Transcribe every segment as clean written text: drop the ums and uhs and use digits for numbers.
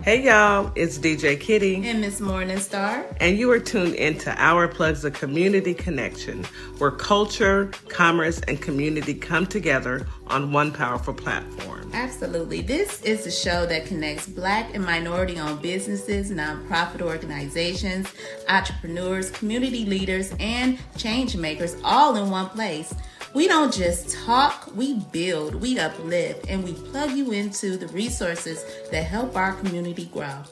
Hey y'all, it's DJ Kitty. And Miss Morningstar. And you are tuned into Our Plugs, a community connection, where culture, commerce, and community come together on one powerful platform. Absolutely. This is a show that connects Black and minority-owned businesses, nonprofit organizations, entrepreneurs, community leaders, and change makers all in one place. We don't just talk, we build, we uplift, and we plug you into the resources that help our community grow.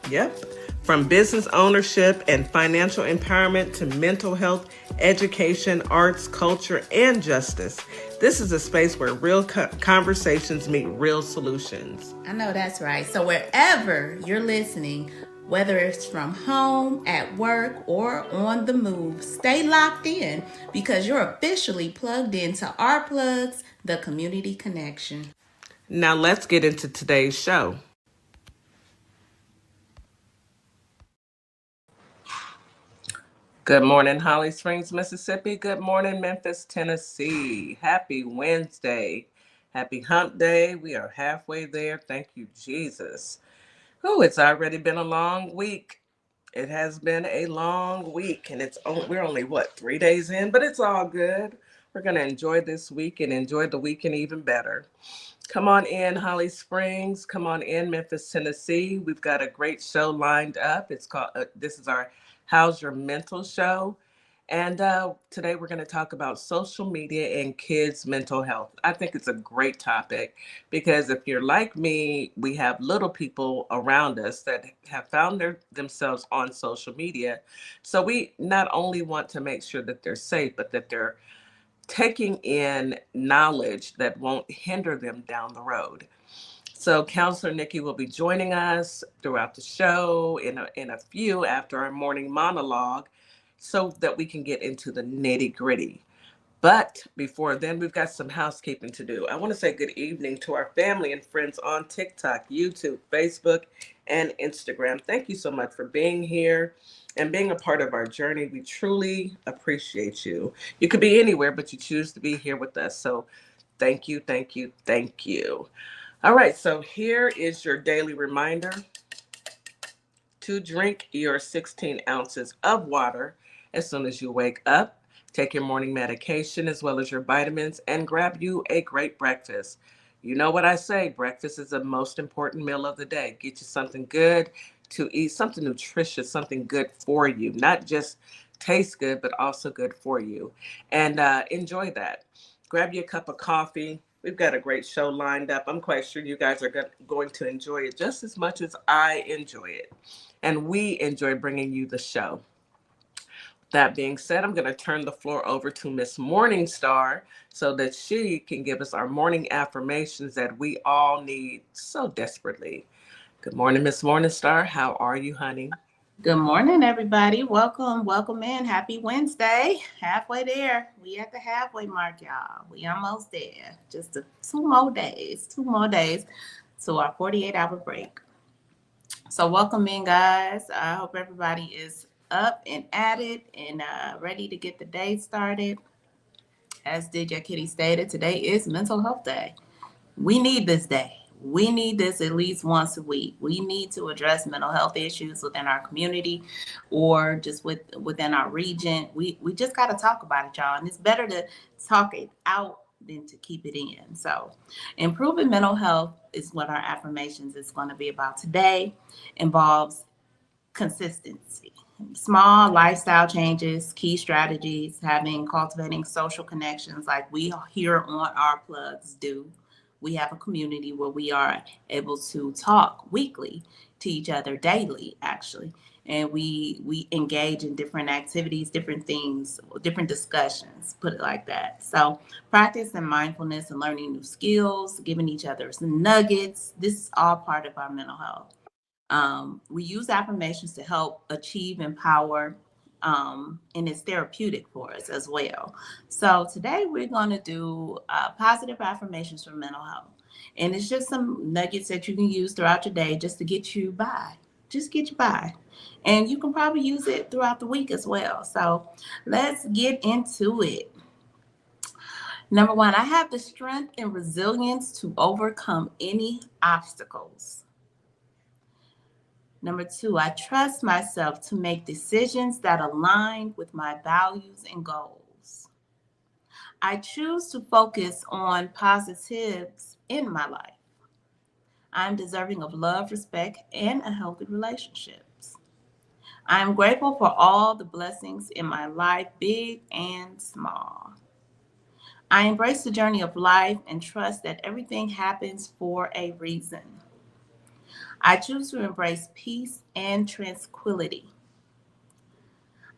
Yep. From business ownership and financial empowerment to mental health, education, arts, culture, and justice. This is a space where real conversations meet real solutions. I know that's right. So wherever you're listening, whether it's from home, at work, or on the move, stay locked in because you're officially plugged into Our Plugs, the community connection. Now let's get into today's show. Good morning, Holly Springs, Mississippi. Good morning, Memphis, Tennessee. Happy Wednesday. Happy hump day. We are halfway there. Thank you, Jesus. Oh, it's already been a long week. It has been a long week, and we're only, 3 days in, but it's all good. We're going to enjoy this week and enjoy the weekend even better. Come on in, Holly Springs. Come on in, Memphis, Tennessee. We've got a great show lined up. It's called, this is our How's Your Mental show. And today we're going to talk about social media and kids' mental health. I think it's a great topic because if you're like me, we have little people around us that have found themselves on social media. So we not only want to make sure that they're safe, but that they're taking in knowledge that won't hinder them down the road. So Counselor Nikki will be joining us throughout the show in a few after our morning monologue so that we can get into the nitty gritty. But before then, we've got some housekeeping to do. I want to say good evening to our family and friends on TikTok, YouTube, Facebook, and Instagram. Thank you so much for being here and being a part of our journey. We truly appreciate you. You could be anywhere, but you choose to be here with us. So thank you, thank you, thank you. All right, so here is your daily reminder to drink your 16 ounces of water as soon as you wake up. Take your morning medication as well as your vitamins and grab you a great breakfast. You know what I say, breakfast is the most important meal of the day. Get you something good to eat, something nutritious, something good for you. Not just taste good, but also good for you. And enjoy that. Grab you a cup of coffee. We've got a great show lined up. I'm quite sure you guys are going to enjoy it just as much as I enjoy it. And we enjoy bringing you the show. That being said, I'm going to turn the floor over to Miss Morningstar so that she can give us our morning affirmations that we all need so desperately. Good morning, Miss Morningstar. How are you, honey? Good morning, everybody. Welcome in. Happy Wednesday. Halfway there. We at the halfway mark, y'all. We almost there. Just 2 more days to our 48-hour break. So welcome in, guys. I hope everybody is up and at it and ready to get the day started. As DJ Kitty stated, today is Mental Health Day. We need this day. We need this at least once a week. We need to address mental health issues within our community or just within our region. We just got to talk about it, y'all. And it's better to talk it out than to keep it in. So improving mental health is what our affirmations is going to be about today. Involves consistency, small lifestyle changes, key strategies, cultivating social connections like we here on Our Plugs do. We have a community where we are able to talk weekly to each other, daily actually, and we engage in different activities, different things, different discussions, put it like that. So practice and mindfulness and learning new skills, giving each other some nuggets. This is all part of our mental health. We use affirmations to help achieve, empower, and it's therapeutic for us as well. So today we're going to do positive affirmations for mental health. And it's just some nuggets that you can use throughout your day just to get you by. Just get you by. And you can probably use it throughout the week as well. So let's get into it. Number 1, I have the strength and resilience to overcome any obstacles. Number two, I trust myself to make decisions that align with my values and goals. I choose to focus on positives in my life. I'm deserving of love, respect, and a healthy relationships. I am grateful for all the blessings in my life, big and small. I embrace the journey of life and trust that everything happens for a reason. I choose to embrace peace and tranquility.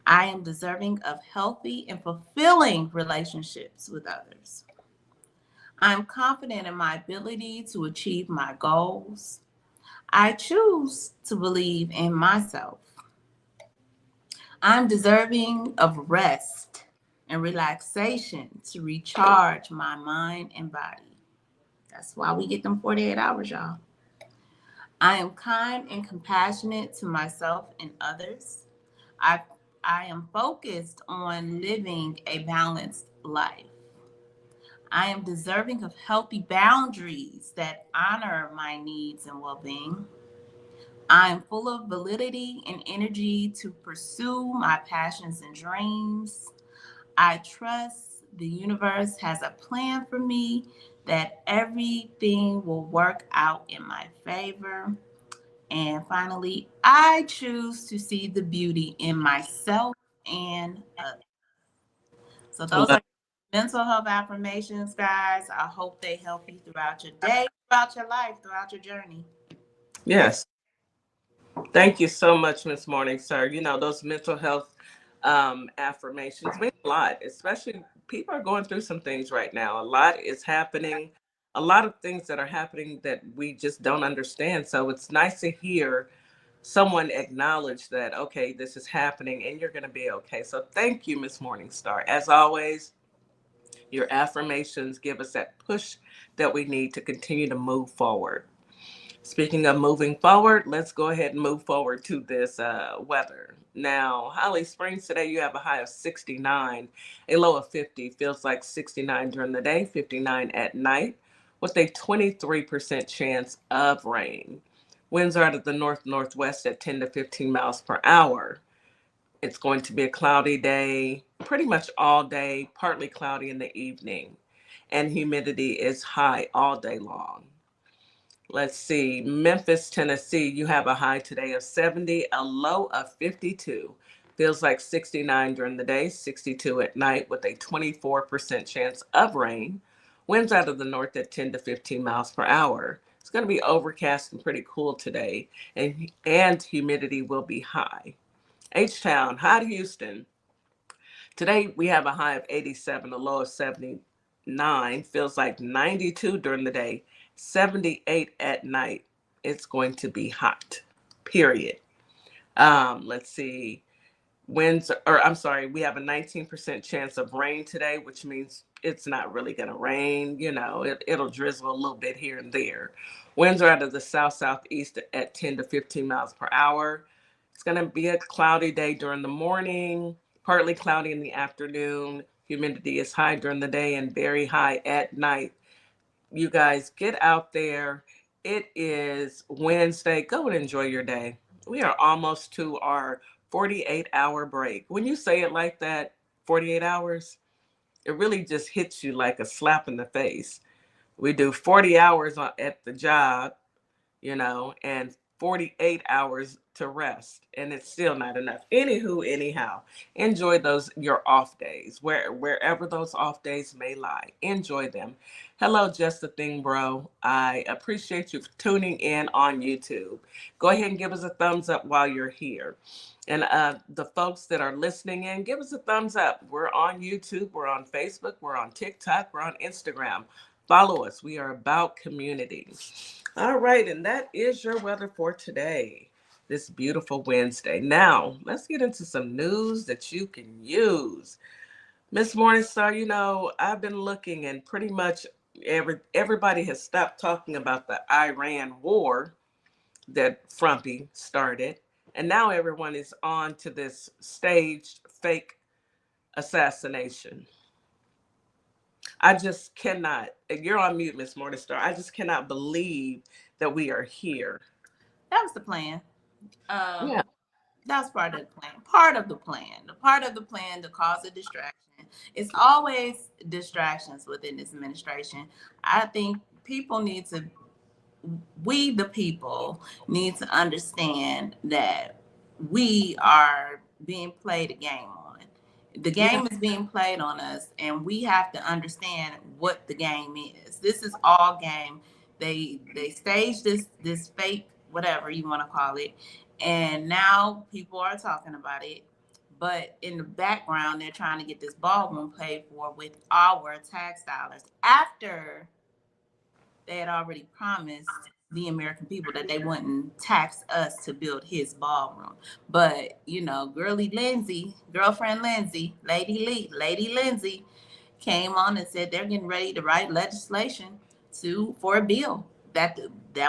I am deserving of healthy and fulfilling relationships with others. I'm confident in my ability to achieve my goals. I choose to believe in myself. I'm deserving of rest and relaxation to recharge my mind and body. That's why we get them 48 hours, y'all. I am kind and compassionate to myself and others. I, I am focused on living a balanced life. I am deserving of healthy boundaries that honor my needs and well being. I am full of validity and energy to pursue my passions and dreams. I trust the universe has a plan for me, that everything will work out in my favor. And finally, I choose to see the beauty in myself and others. So, I those love- are mental health affirmations, guys. I hope they help you throughout your day, throughout your life, throughout your journey. Yes. Thank you so much, Miss Morningstar. You know, those mental health affirmations mean a lot, especially people are going through some things right now. A lot is happening, a lot of things that are happening that we just don't understand. So it's nice to hear someone acknowledge that, okay, this is happening and you're going to be okay. So thank you, Miss Morningstar. As always, your affirmations give us that push that we need to continue to move forward. Speaking of moving forward, let's go ahead and move forward to this weather. Now, Holly Springs today, you have a high of 69, a low of 50. Feels like 69 during the day, 59 at night, with a 23% chance of rain. Winds are out of the north northwest at 10 to 15 miles per hour. It's going to be a cloudy day, pretty much all day, partly cloudy in the evening, and humidity is high all day long. Let's see, Memphis, Tennessee, you have a high today of 70, a low of 52. Feels like 69 during the day, 62 at night with a 24% chance of rain. Winds out of the north at 10 to 15 miles per hour. It's going to be overcast and pretty cool today, and humidity will be high. H-Town, hot Houston. Today we have a high of 87, a low of 79. Feels like 92 during the day, 78 at night. It's going to be hot, period. Let's see. I'm sorry, we have a 19% chance of rain today, which means it's not really going to rain. You know, it'll drizzle a little bit here and there. Winds are out of the south southeast at 10 to 15 miles per hour. It's going to be a cloudy day during the morning, partly cloudy in the afternoon. Humidity is high during the day and very high at night. You guys get out there. It is Wednesday. Go and enjoy your day. We are almost to our 48-hour break. When you say it like that, 48 hours, it really just hits you like a slap in the face. We do 40 hours at the job, and 48 hours to rest, and it's still not enough. Anywho, anyhow, enjoy those your off days, wherever those off days may lie. Enjoy them. Hello, Just the Thing, bro. I appreciate you tuning in on YouTube. Go ahead and give us a thumbs up while you're here. And the folks that are listening in, give us a thumbs up. We're on YouTube, we're on Facebook, we're on TikTok, we're on Instagram. Follow us. We are about community. All right, and that is your weather for today, this beautiful Wednesday. Now, let's get into some news that you can use. Miss Morningstar, I've been looking and pretty much everybody has stopped talking about the Iran war that Frumpy started. And now everyone is on to this staged fake assassination. I just cannot, you're on mute, Miss Morningstar. I just cannot believe that we are here. That was the plan. Um, Yeah. that's part of the plan. Part of the plan. The part of the plan to cause a distraction. It's always distractions within this administration. I think people need to we the people need to understand that we are being played a game on. The Yeah. game is being played on us, and we have to understand what the game is. This is all game. They staged this fake whatever you want to call it, and now people are talking about it. But in the background, they're trying to get this ballroom paid for with our tax dollars after they had already promised the American people that they wouldn't tax us to build his ballroom. But, girly Lindsay, girlfriend Lindsay, Lady Lindsay came on and said they're getting ready to write legislation for a bill that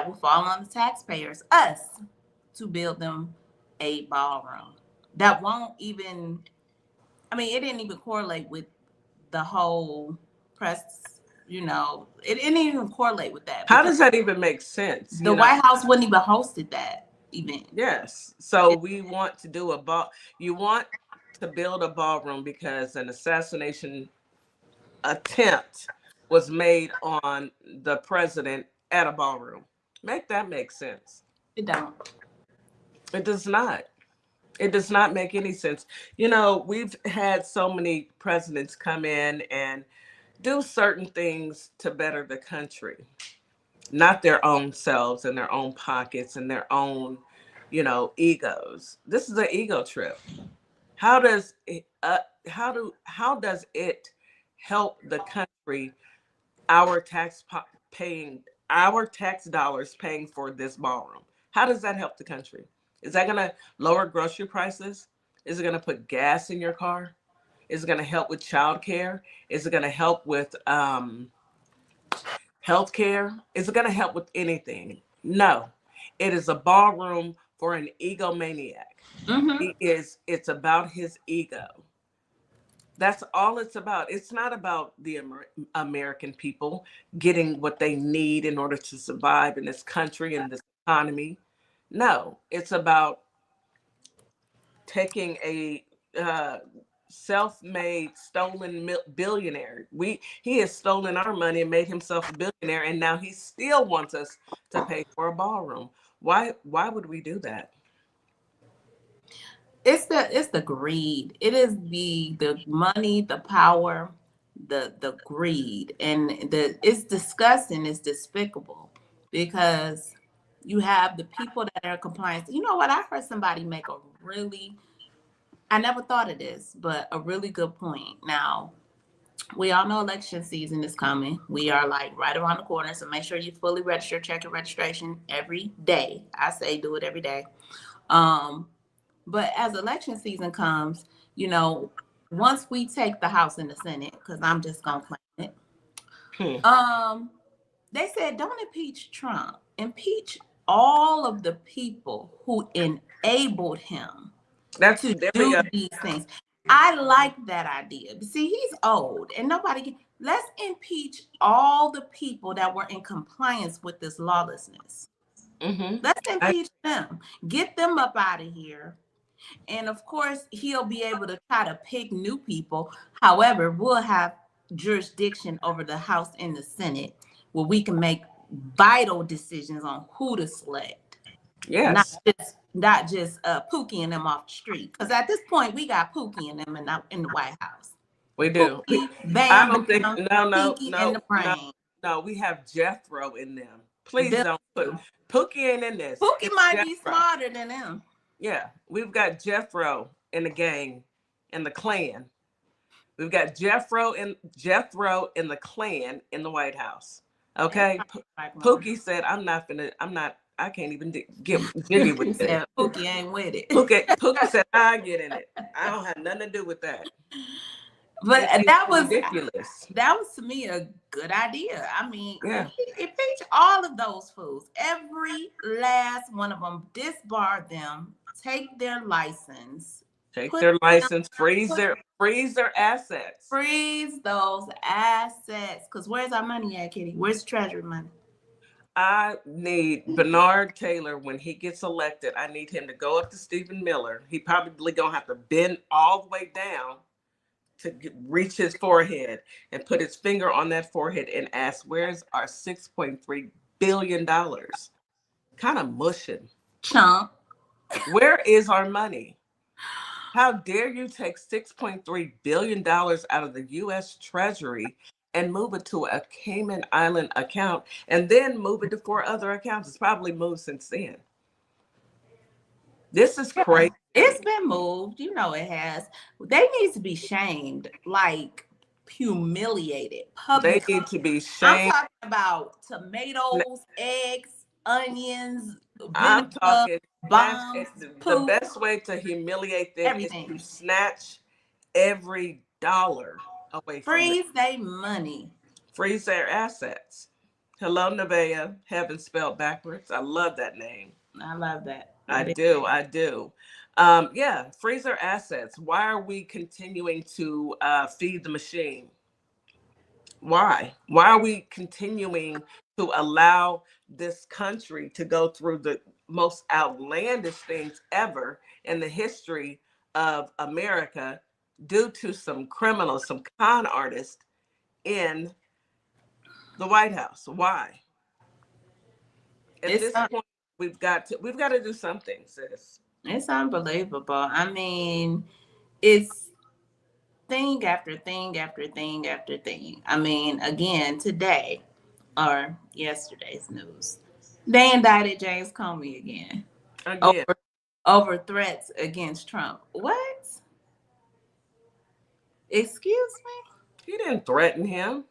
will fall on the taxpayers, us, to build them a ballroom. That won't even, I mean, it didn't even correlate with the whole press, it didn't even correlate with that How because does that even make sense? the White House wouldn't even hosted that event. Yes. So we want to do a ball. You want to build a ballroom because an assassination attempt was made on the president at a ballroom. Make that make sense. It don't. It does not. It does not make any sense. We've had so many presidents come in and do certain things to better the country, not their own selves and their own pockets and their own, egos. This is an ego trip. How does it, how does it help the country? Our paying our tax dollars paying for this ballroom. How does that help the country? Is that going to lower grocery prices? Is it going to put gas in your car? Is it going to help with childcare? Is it going to help with healthcare? Is it going to help with anything? No. It is a ballroom for an egomaniac. Mm-hmm. It's about his ego. That's all it's about. It's not about the American people getting what they need in order to survive in this country and this economy. No, it's about taking a self-made stolen billionaire. He has stolen our money and made himself a billionaire, and now he still wants us to pay for a ballroom. Why would we do that? It's the greed. It is the money, the power, the greed, and it's disgusting. It's despicable because you have the people that are compliant. You know what? I heard somebody make a really, I never thought of this, but a really good point. Now, we all know election season is coming. We are like right around the corner, so make sure you fully register, check your registration every day. I say do it every day. Um, but as election season comes, you know, once we take the House and the Senate, because I'm just gonna claim it, Hmm. um, they said don't impeach Trump. Impeach all of the people who enabled him That's to there we do go. these things. I like that idea. But see, he's old and let's impeach all the people that were in compliance with this lawlessness. Hmm. Let's impeach them. Get them up out of here. And of course, he'll be able to try to pick new people. However, we'll have jurisdiction over the House and the Senate where we can make vital decisions on who to select. Not Yes, just Pookie and them off the street. Because at this point, we got Pookie and them in the White House. we do. Pookie, I Bam don't think Bam, no, no, Pinky, and no, the no, Brain. no. We have Jethro in them. Please Them don't put two. Pookie ain't in this. Pookie It's might be Jethro. smarter than them. Yeah, we've got Jethro in the gang, in the clan. We've got Jethro in the clan in the White House. That's Okay, probably the right one. Pookie said, "I'm not finna. I'm not. I can't even get jiggy with He this." said Pookie ain't with it. Pookie said, "I get in it. I don't have nothing to do with that. But It's ridiculous." that was to me a good idea. I mean, Yeah, impeach all of those fools, every last one of them, disbar them, take their license, take put their them, license, put, freeze their assets. freeze those assets. Because where's our money at, Kitty? Where's treasury money? I need Bernard Taylor when he gets elected. I need him to go up to Stephen Miller. He probably gonna have to bend all the way down to reach his forehead and put his finger on that forehead and ask, "Where's our $6.3 billion?" Kind of mushing. Chump. Where is our money? How dare you take $6.3 billion out of the U.S. Treasury and move it to a Cayman Island account and then move it to 4 other accounts? It's probably moved since then. This is Yeah, crazy to it's me. been moved. You know it has. They need to be shamed, like humiliated They publicly. need to be I'm shamed. talking about tomatoes, eggs, onions, I'm vinegar, talking bombs, the poop, best way to humiliate them is to everything. snatch every dollar away from them, Freeze they money. freeze their assets. Hello, Nevaeh, heaven spelled backwards. I love that name. I love that. I That is do. I do. Yeah, freeze our assets. Why are we continuing to feed the machine? Why? Why are we continuing to allow this country to go through the most outlandish things ever in the history of America due to some criminals, some con artists in the White House? Why? At it's this point, we've got to do something, sis. it's unbelievable. I mean, it's thing after thing after thing after thing. I mean, again, today or yesterday's news, they indicted James Comey again Again, over over threats against Trump. What? Excuse me? he didn't threaten him.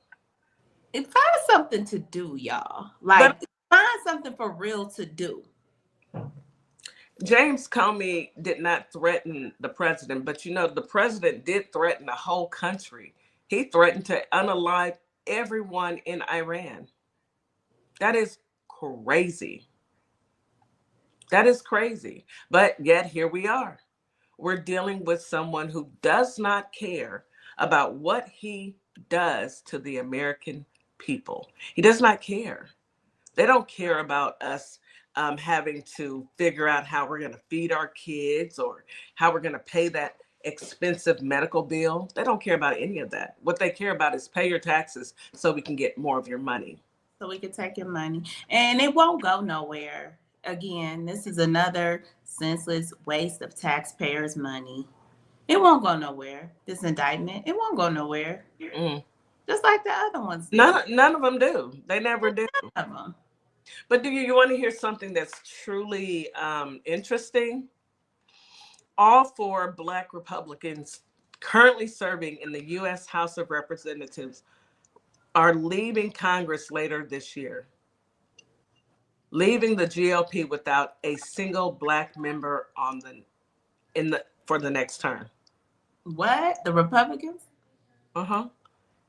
And find something to do, y'all. But Like find something for real to do. James Comey did not threaten the president, but the president did threaten the whole country. He threatened to unalive everyone in Iran. That is crazy. That is crazy. But yet here we are. We're dealing with someone who does not care about what he does to the American people. He does not care. They don't care about us having to figure out how we're going to feed our kids or how we're going to pay that expensive medical bill. They don't care about any of that. What they care about is pay your taxes so we can get more of your money. So we can take your money. And it won't go nowhere. Again, this is another senseless waste of taxpayers' money. It won't go nowhere. This indictment, it won't go nowhere. Mm. Just like the other ones did. None of them do. They never do. None of them. But do you want to hear something that's truly interesting? All 4 Black Republicans currently serving in the U.S. House of Representatives are leaving Congress later this year, leaving the GOP without a single Black member on the in the for the next term. What? The Republicans? Uh-huh.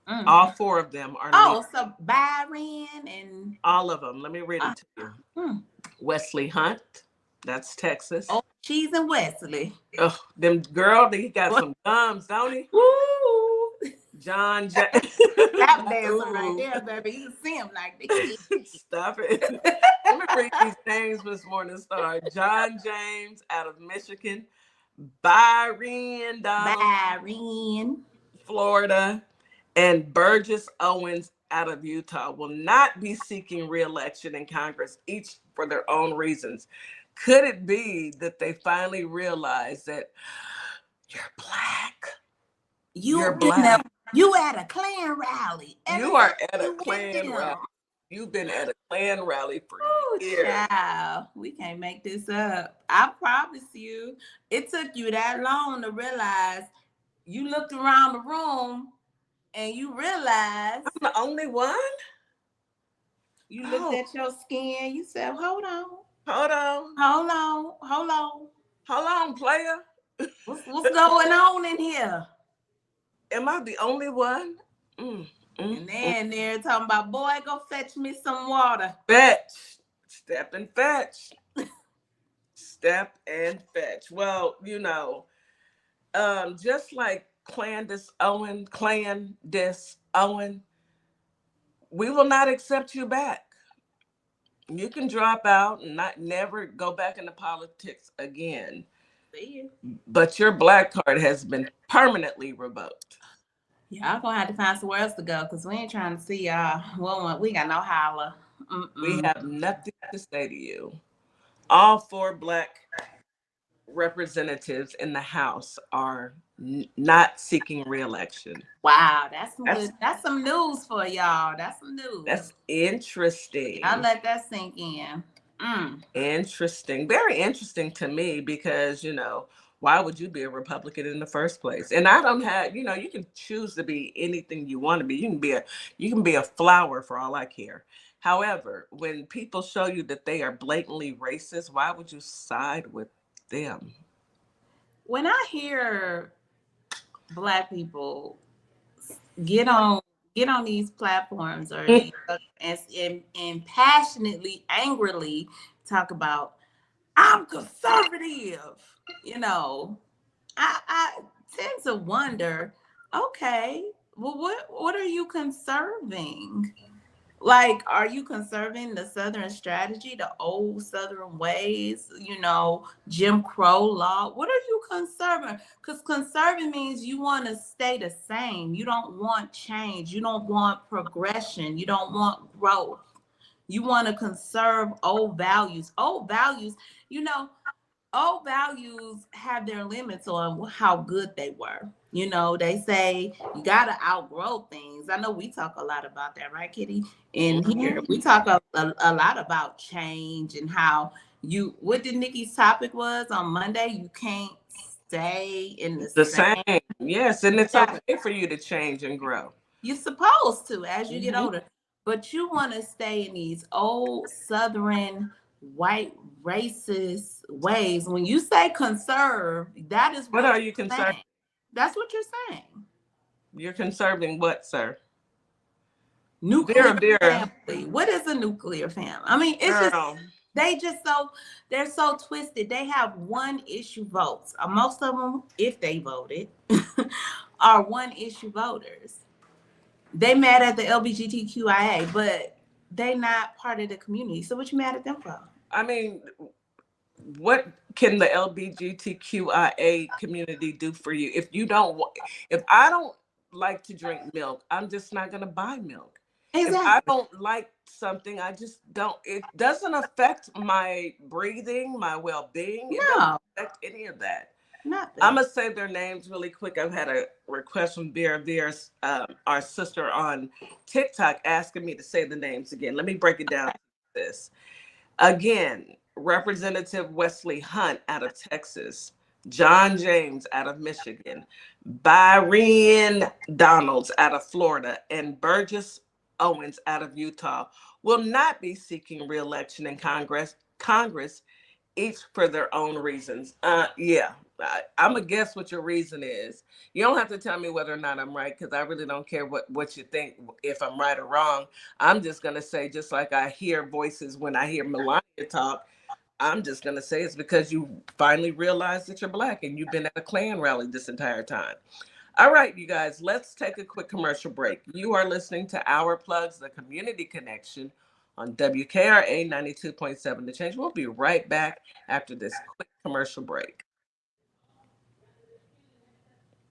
Mm. All 4 of them are leaving. Oh, so Byron and All of them. Let me read uh, it to you. mm. Wesley Hunt, that's Texas. Oh, Cheese and Wesley. Oh, them girl, he got some gums, don't he? Woo! John That dancer right Ooh. there, baby. You see him like this. Stop it. Let me read these names this morning. Star John James out of Michigan, Byron Donald, Byron. Florida, and Burgess Owens out of Utah will not be seeking re-election in Congress, each for their own reasons. Could it be that they finally realize that you're Black? You're You in a, Black. you at a Klan rally. You Everybody are at a you with Klan rally. them. You've been at a Klan rally for Oh, years. child. We can't make this up. I promise you, it took you that long to realize you looked around the room and you realized I'm the only one? you looked Oh, at your skin. You said, hold on, hold on. hold on, hold on. Hold on, player. What's going on in here? Am I the only one? Mm, And then they're talking about, boy, go fetch me some water. Fetch. Step and fetch. Step and fetch. Well, just like Clandis Owen, we will not accept you back. You can drop out and not never go back into politics again, See you. but your black card has been permanently revoked. Y'all gonna have to find somewhere else to go because we ain't trying to see y'all. We got no holler. We Mm-mm. have nothing to say to you. All four black representatives in the House are not seeking reelection. Wow, that's some That's good. That's some news for y'all. That's some news. that's Y'all interesting. let that sink in. Mm. Interesting. Very interesting to me because, why would you be a Republican in the first place? And I don't have, you can choose to be anything you want to be. You can be a flower for all I care. However, when people show you that they are blatantly racist, why would you side with them? When I hear black people get on get on these platforms or these and passionately, angrily talk about I'm conservative, you know, I tend to wonder, okay, well, what are you conserving? Like, are you conserving the Southern strategy, the old Southern ways, Jim Crow law? What are you conserving? Because conserving means you want to stay the same. You don't want change. You don't want progression. You don't want growth. You want to conserve old values. You know, old values have their limits on how good they were. They say you got to outgrow things. I know we talk a lot about that, right, Kitty? In here, Mhm. we talk a lot about change and how what did Nikki's topic was on Monday? You can't stay in the The same. same. Yes, and it's Yeah, okay for you to change and grow. you're supposed to as you get Hmm. older, but you want to stay in these old Southern white racist ways. When you say conserve, that is What what are you you're conserving? saying. That's what you're saying. You're conserving what, sir? Nuclear Vera, family. What is a nuclear family? I mean, it's just girl. they're so twisted. They have one issue votes. Most of them, if they voted, are one issue voters. They mad at the LGBTQIA, but they not part of the community. So what you mad at them for? I mean, what can the LGBTQIA community do for you if I don't like to drink milk, I'm just not going to buy milk. If I Exactly. don't like something, I just don't. It doesn't affect my breathing, my well-being. It doesn't No, affect any of that. I'm nothing. gonna say their names really quick. I've had a request from Vera's, our sister on TikTok, asking me to say the names again. Let me break it down. This again: Representative Wesley Hunt out of Texas, John James out of Michigan, Byron Donalds out of Florida, and Burgess Owens out of Utah will not be seeking re-election in Congress, each for their own reasons. Yeah, I'm gonna guess what your reason is. You don't have to tell me whether or not I'm right because I really don't care what you think if I'm right or wrong. I'm just gonna say, just like I hear voices when I hear Melania talk, I'm just gonna say it's because you finally realized that you're black and you've been at a Klan rally this entire time. All right, you guys, let's take a quick commercial break. You are listening to Our Plugs, the community connection on WKRA 92.7 The Change. We'll be right back after this quick commercial break.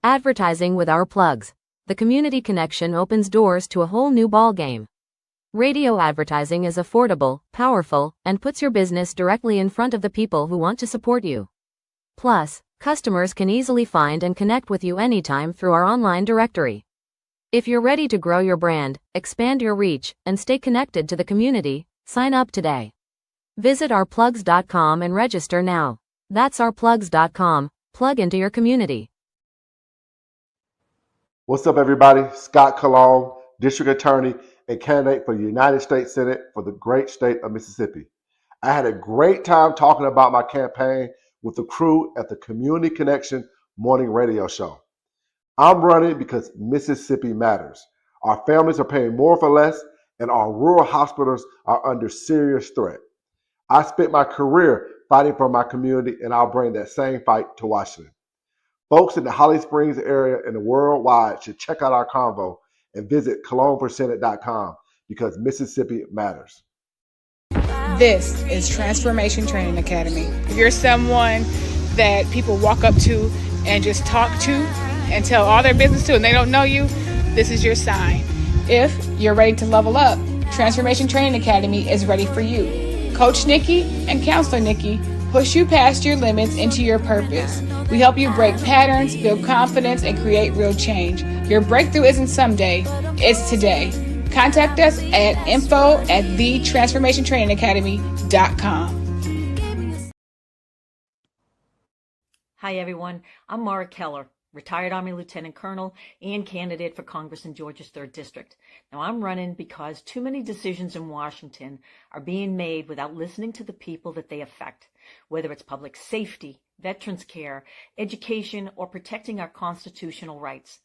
Advertising with Our Plugs. The community connection opens doors to a whole new ballgame. Radio advertising is affordable, powerful, and puts your business directly in front of the people who want to support you. Plus, customers can easily find and connect with you anytime through our online directory. If you're ready to grow your brand, expand your reach, and stay connected to the community, sign up today. Visit ourplugs.com and register now. That's ourplugs.com. Plug into your community. What's up, everybody? Scott Cologne, District Attorney and candidate for the United States Senate for the great state of Mississippi. I had a great time talking about my campaign with the crew at the Community Connection morning radio show. I'm running because Mississippi matters. Our families are paying more for less, and our rural hospitals are under serious threat. I spent my career fighting for my community, and I'll bring that same fight to Washington. Folks in the Holly Springs area and the worldwide should check out our convo and visit cologneforsenate.com because Mississippi matters. This is Transformation Training Academy. If you're someone that people walk up to and just talk to and tell all their business to and they don't know you, this is your sign. If you're ready to level up, Transformation Training Academy is ready for you. Coach Nikki and Counselor Nikki push you past your limits into your purpose. We help you break patterns, build confidence, and create real change. Your breakthrough isn't someday, it's today. Contact us at info@thetransformationtrainingacademy.com. Hi, everyone. I'm Mara Keller, retired Army Lieutenant Colonel and candidate for Congress in Georgia's 3rd District. Now, I'm running because too many decisions in Washington are being made without listening to the people that they affect, whether it's public safety, veterans care, education, or protecting our constitutional rights.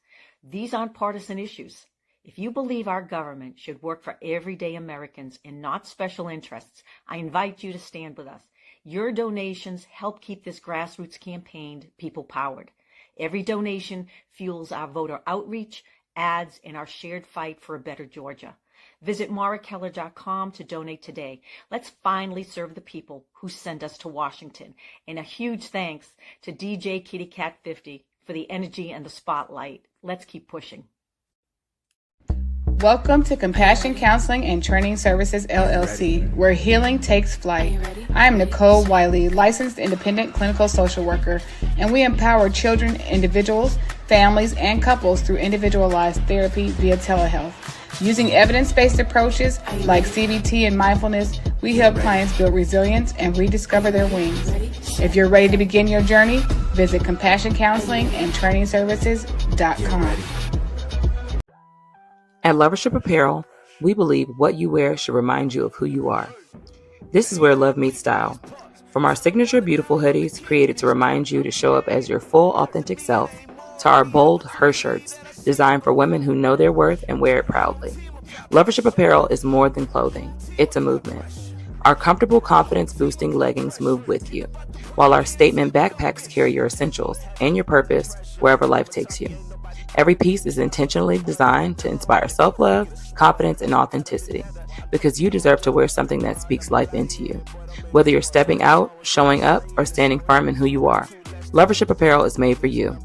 These aren't partisan issues. If you believe our government should work for everyday Americans and not special interests, I invite you to stand with us. Your donations help keep this grassroots campaign people-powered. Every donation fuels our voter outreach, ads, and our shared fight for a better Georgia. Visit marakeller.com to donate today. Let's finally serve the people who send us to Washington. And a huge thanks to DJ Kitty Cat 50 for the energy and the spotlight. Let's keep pushing. Welcome to Compassion Counseling and Training Services, LLC, where healing takes flight. I am Nicole Wiley, licensed independent clinical social worker, and we empower children, individuals, families, and couples through individualized therapy via telehealth. Using evidence-based approaches like CBT and mindfulness, we help clients build resilience and rediscover their wings. If you're ready to begin your journey, visit CompassionCounselingAndTrainingServices.com. At Lovership Apparel, we believe what you wear should remind you of who you are. This is where love meets style. From our signature beautiful hoodies created to remind you to show up as your full authentic self, to our bold her shirts designed for women who know their worth and wear it proudly. Lovership Apparel is more than clothing, it's a movement. Our comfortable confidence-boosting leggings move with you, while our statement backpacks carry your essentials and your purpose wherever life takes you. Every piece is intentionally designed to inspire self-love, confidence, and authenticity, because you deserve to wear something that speaks life into you. Whether you're stepping out, showing up, or standing firm in who you are, Lovership Apparel is made for you.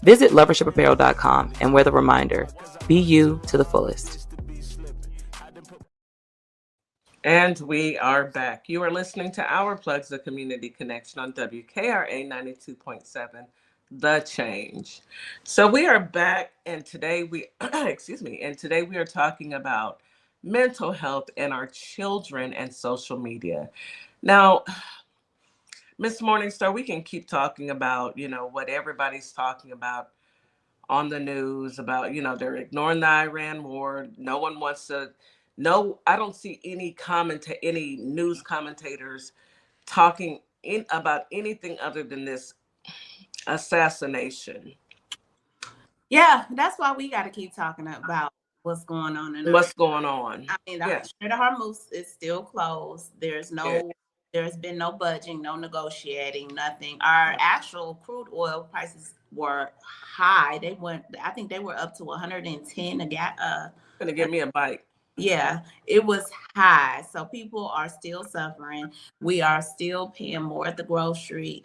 Visit lovershipapparel.com and wear the reminder, be you to the fullest. And we are back. You are listening to Our Plugs, the Community Connection on WKRA 92.7. The Change. So we are back, and today we and today we are talking about mental health and our children and social media. Now, Miss Morningstar, we can keep talking about, what everybody's talking about on the news about, they're ignoring the Iran war. No one wants to I don't see any news commentators talking about anything other than this assassination. Yeah, that's why we got to keep talking about what's going on I mean, the Strait of Hormuz is still closed. There's been no budging, no negotiating, nothing. Our actual crude oil prices were high. I think they were up to 110 a gallon. Gonna give me a bite. Yeah, it was high. So people are still suffering. We are still paying more at the grocery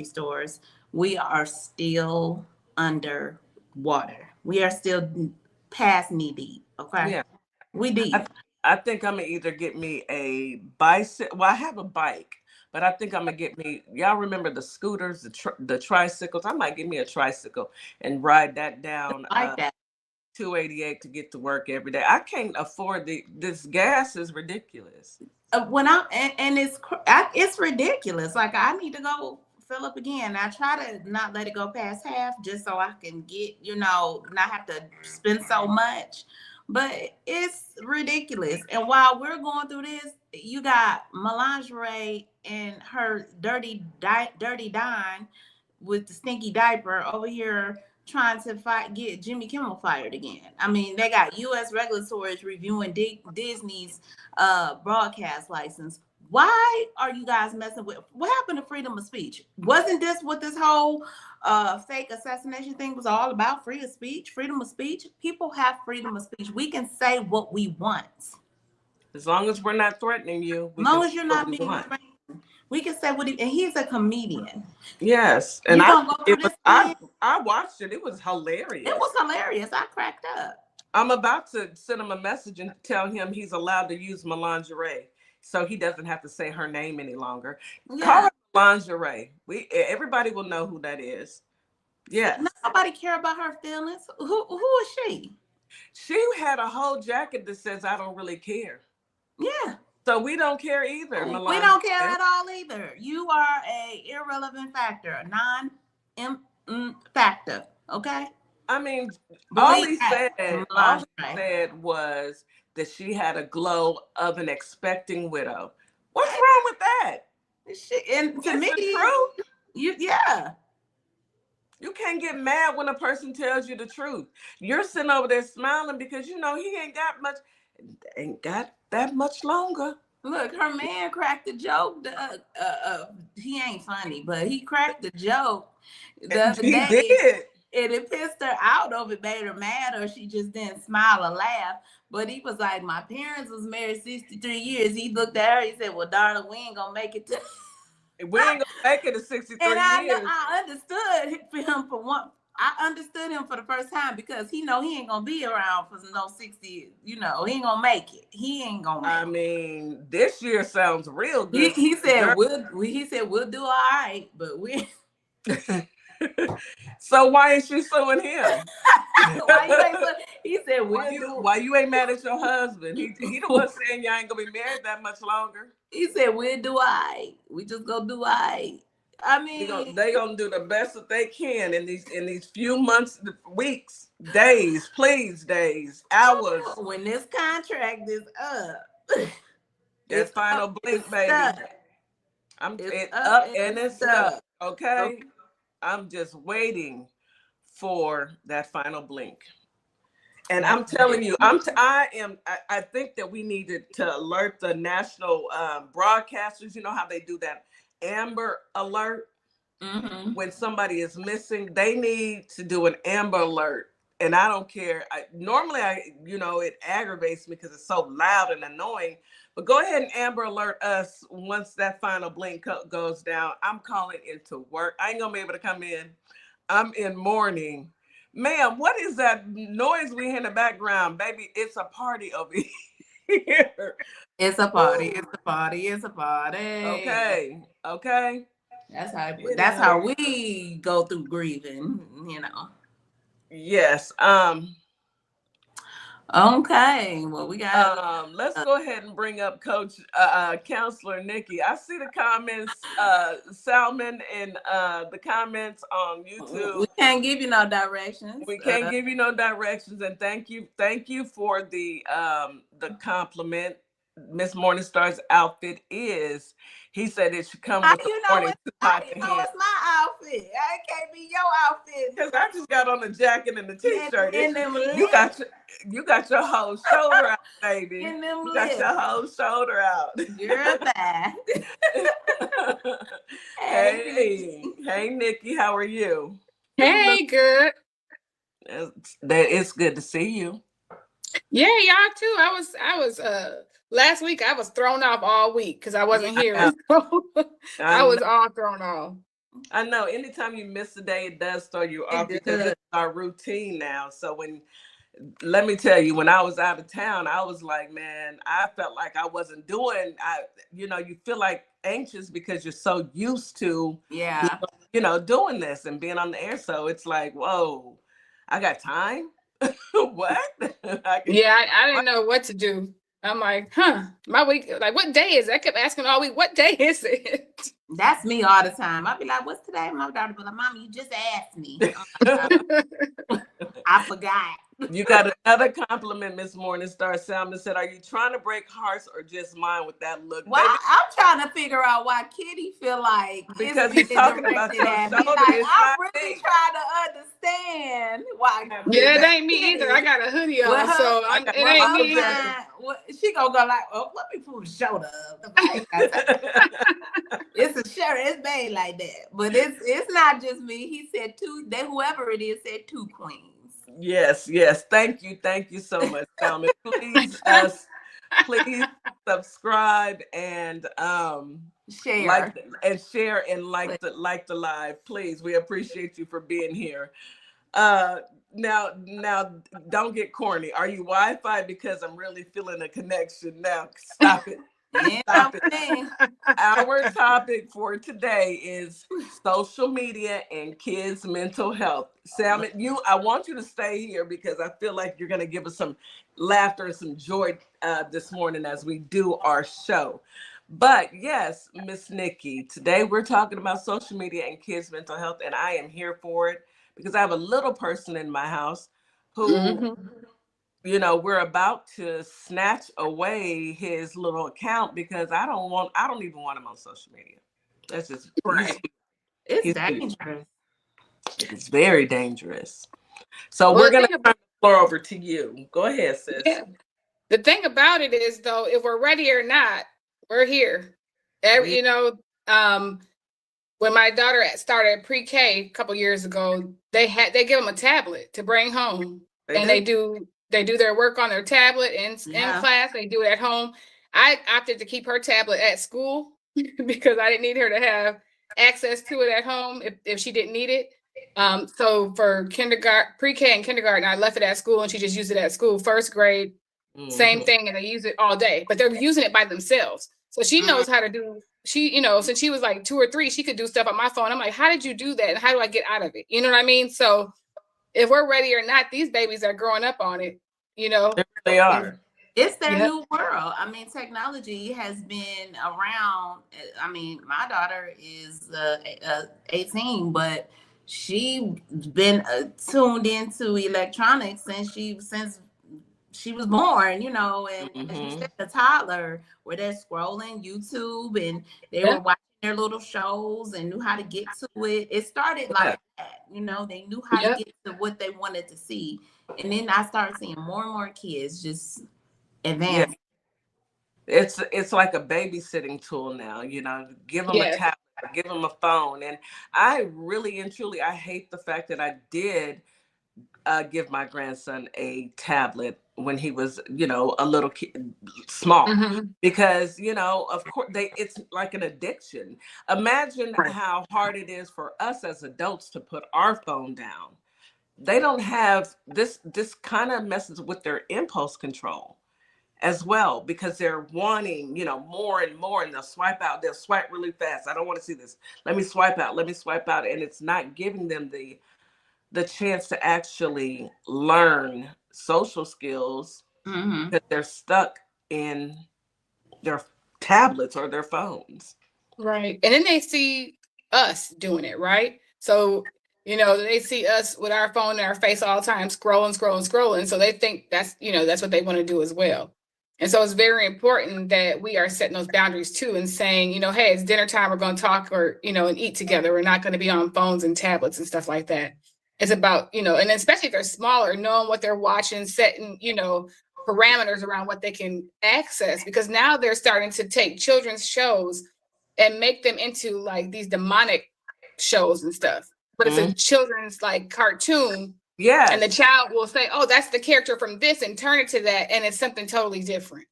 stores. We are still under water. We are still past knee deep. Okay. Yeah. We deep. I think I'm gonna either get me a bicycle. Well, I have a bike, but I think I'm gonna get me. Y'all remember the scooters, the tricycles? I might get me a tricycle and ride that down. That. 288 to get to work every day. I can't afford this gas is ridiculous. It's ridiculous. Like, I need to go fill up again. I try to not let it go past half just so I can get, not have to spend so much. But it's ridiculous. And while we're going through this, you got Melangerie and her dirty Dine with the stinky diaper over here trying to get Jimmy Kimmel fired again. I mean, they got U.S. regulators reviewing Disney's broadcast license. Why are you guys messing with? What happened to freedom of speech? Wasn't this what this whole fake assassination thing was all about? Freedom of speech? People have freedom of speech. We can say what we want. As long as we're not threatening you, As long as you're not being want. threatened, we can say what he, and he's a comedian. Yes, and You gonna go through this I watched it. It was hilarious. It was hilarious. I cracked up. I'm about to send him a message and tell him he's allowed to use my lingerie, so he doesn't have to say her name any longer. Yeah. Call her lingerie. Everybody will know who that is. Yes. Nobody care about her feelings. Who is she? She had a whole jacket that says "I don't really care." Yeah. So we don't care either. We don't care at all either. You are a irrelevant factor, a non-factor. Okay. I mean, all he said was that she had a glow of an expecting widow. What's wrong with that? And to me, truth. Yeah. You can't get mad when a person tells you the truth. You're sitting over there smiling because you know he ain't got that much longer. Look, her man cracked the joke. He ain't funny, but he cracked the joke the other day. He did. And it pissed her out or it made her mad or she just didn't smile or laugh. But he was like, my parents was married 63 years. He looked at her, he said, well, darling, we ain't gonna make it to we ain't gonna make it to 63 and years. I understood him for one. I understood him for the first time because he know he ain't gonna be around for no 60. You know, he ain't gonna make it. He ain't gonna make it. I mean, this year sounds real good. He said we'll do all right, but we So why ain't she suing him? He said why you ain't mad at your husband? He the one saying y'all ain't gonna be married that much longer. He said we'll do all right. We just gonna do all right. I mean, they gonna do the best that they can in these few months, weeks, days, hours. When this contract is up, it's final blink, baby. It's up and it's stuck. Okay, I'm just waiting for that final blink. And I'm telling you, I think that we needed to alert the national broadcasters. You know how they do that Amber Alert when somebody is missing. They need to do an Amber Alert. And I don't care. Normally, it aggravates me because it's so loud and annoying. But go ahead and Amber Alert us once that final blink goes down. I'm calling into work. I ain't gonna be able to come in. I'm in mourning. Ma'am, what is that noise we hear in the background? Baby, it's a party over here. It's a party. It's a party. It's a party. Okay. That's how we go through grieving, you know. Yes. Okay. Well, we got. Let's go ahead and bring up Coach Counselor Nikki. I see the comments, Salmon, and the comments on YouTube. We can't give you no directions. We can't give you no directions, and thank you for the compliment. Miss Morningstar's outfit is. He said it should come with the morning. How you know it's my outfit? It can't be your outfit. Because I just got on the jacket and the t-shirt. And them you got your whole shoulder out, baby. And them you got your whole shoulder out. You're bad. Hey, Nikki, how are you? Hey, good. It's good to see you. Yeah, y'all too. I was last week I was thrown off all week because I wasn't here. I was all thrown off. I know. Anytime you miss a day, it does throw you off because it's our routine now. So let me tell you, when I was out of town, I was like, man, I felt like I wasn't doing. You feel like anxious because you're so used to, doing this and being on the air. So it's like, whoa, I got time. What? I didn't know what to do. I'm like, my week, like, what day is it? I kept asking all week, what day is it? That's me all the time. I'll be like, what's today? My daughter be like, Mama, you just asked me. I forgot. You got another compliment, Miss Morningstar. Salmon said, are you trying to break hearts or just mine with that look? Well, I'm trying to figure out why Kitty feel like because he's talking about your shoulder. Like, I'm really trying to understand why. Yeah, it ain't me either. I got a hoodie on, so it ain't me either. She gonna go like, oh, let me pull the shoulder up. It's a shirt. It's made like that, but it's not just me. He said two. Whoever it is said two queens. Yes. Thank you so much, Salmon. Please subscribe, and Share. share and like the live, please. We appreciate you for being here. Uh, now, don't get corny. Are you Wi-Fi? Because I'm really feeling a connection now. Stop it. Yeah, Stop it. man. Our topic for today is social media and kids' mental health. Sam, I want you to stay here because I feel like you're going to give us some laughter and some joy this morning as we do our show. But yes, Miss Nikki, today we're talking about social media and kids' mental health, and I am here for it because I have a little person in my house who, we're about to snatch away his little account because I don't even want him on social media. That's just Right. It's he's dangerous. It's very dangerous. So we're gonna turn the floor over to you. Go ahead, sis. Yeah. The thing about it is, though, if we're ready or not, we're here. When my daughter started pre-K a couple years ago, they give them a tablet to bring home, they do their work on their tablet in class. They do it at home. I opted to keep her tablet at school because I didn't need her to have access to it at home if she didn't need it. So for kindergarten, pre-K and kindergarten, I left it at school and she just used it at school. First grade, same thing, and they use it all day, but they're using it by themselves. So she knows how to do, since she was like 2 or 3, she could do stuff on my phone. I'm like, how did you do that? And how do I get out of it? You know what I mean? So if we're ready or not, these babies are growing up on it, They are. It's their new world. I mean, technology has been around. I mean, my daughter is 18, but she's been tuned into electronics since she was born, and she's a toddler where they're scrolling YouTube and they were watching their little shows and knew how to get to it. It started like that, they knew how to get to what they wanted to see. And then I started seeing more and more kids just advance. Yeah. It's like a babysitting tool now, give them a tablet, give them a phone. And I really and truly, I hate the fact that I did give my grandson a tablet when he was, a little kid, small, because, of course it's like an addiction. Imagine how hard it is for us as adults to put our phone down. They don't have this kind of messes with their impulse control as well, because they're wanting, more and more, and they'll swipe really fast. I don't want to see this. Let me swipe out. And it's not giving them the chance to actually learn social skills because they're stuck in their tablets or their phones. Right. And then they see us doing it, right? So, they see us with our phone in our face all the time, scrolling. So they think that's what they want to do as well. And so it's very important that we are setting those boundaries too and saying, hey, it's dinner time. We're going to talk or, and eat together. We're not going to be on phones and tablets and stuff like that. It's about, and especially if they're smaller, knowing what they're watching, setting, parameters around what they can access, because now they're starting to take children's shows and make them into like these demonic shows and stuff. But it's a children's like cartoon. Yeah. And the child will say, oh, that's the character from this, and turn it to that. And it's something totally different.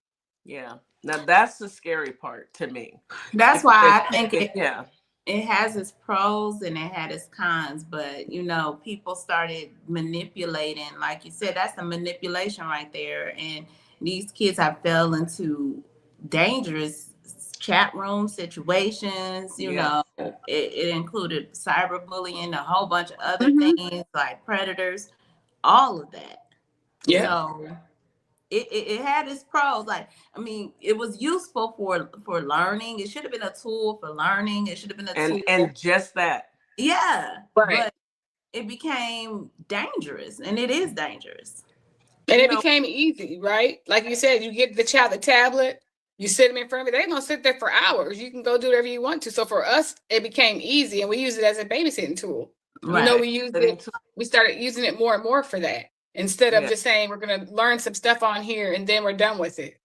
Yeah. Now that's the scary part to me. That's why I think it has its pros and it had its cons, but people started manipulating, like you said, that's the manipulation right there. And these kids have fell into dangerous chat room situations. It included cyberbullying, a whole bunch of other things like predators, all of that. So it had its pros. Like, I mean, it was useful for learning. It should have been a tool for learning. It should have been a tool. And just that. Yeah. Right. But it became dangerous, and it is dangerous. And it became easy, right? Like you said, you give the child the tablet, you sit them in front of it, they're going to sit there for hours. You can go do whatever you want to. So for us, it became easy, and we use it as a babysitting tool. Right. We started using it more and more for that. Instead of just saying we're going to learn some stuff on here and then we're done with it.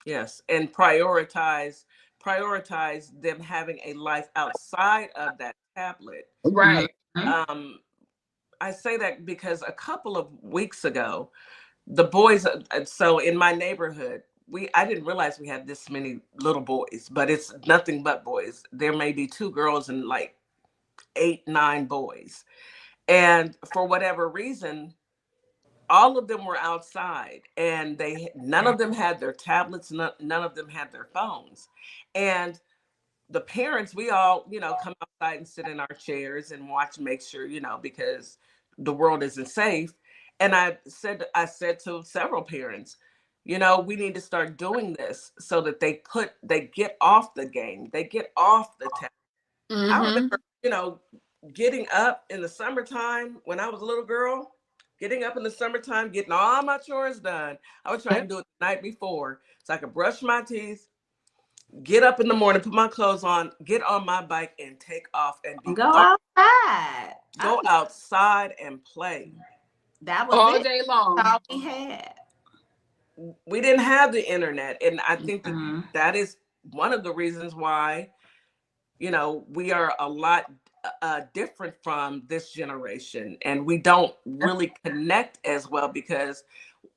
Yes, and prioritize them having a life outside of that tablet. Right. I say that because a couple of weeks ago, the boys, so in my neighborhood, I didn't realize we had this many little boys, but it's nothing but boys. There may be 2 girls and like 8, 9 boys. And for whatever reason, all of them were outside, and none of them had their tablets, none of them had their phones. And the parents, we all, come outside and sit in our chairs and watch, make sure, because the world isn't safe. And I said to several parents, we need to start doing this so that they get off the game, they get off the tablet. I remember, getting up in the summertime when I was a little girl, getting up in the summertime, getting all my chores done. I would try to do it the night before so I could brush my teeth, get up in the morning, put my clothes on, get on my bike, and take off and be Go gone. outside. Go outside and play. That was all it. day long. That's all we had. We didn't have the internet, and I think that is one of the reasons why, we are a lot different from this generation, and we don't really connect as well because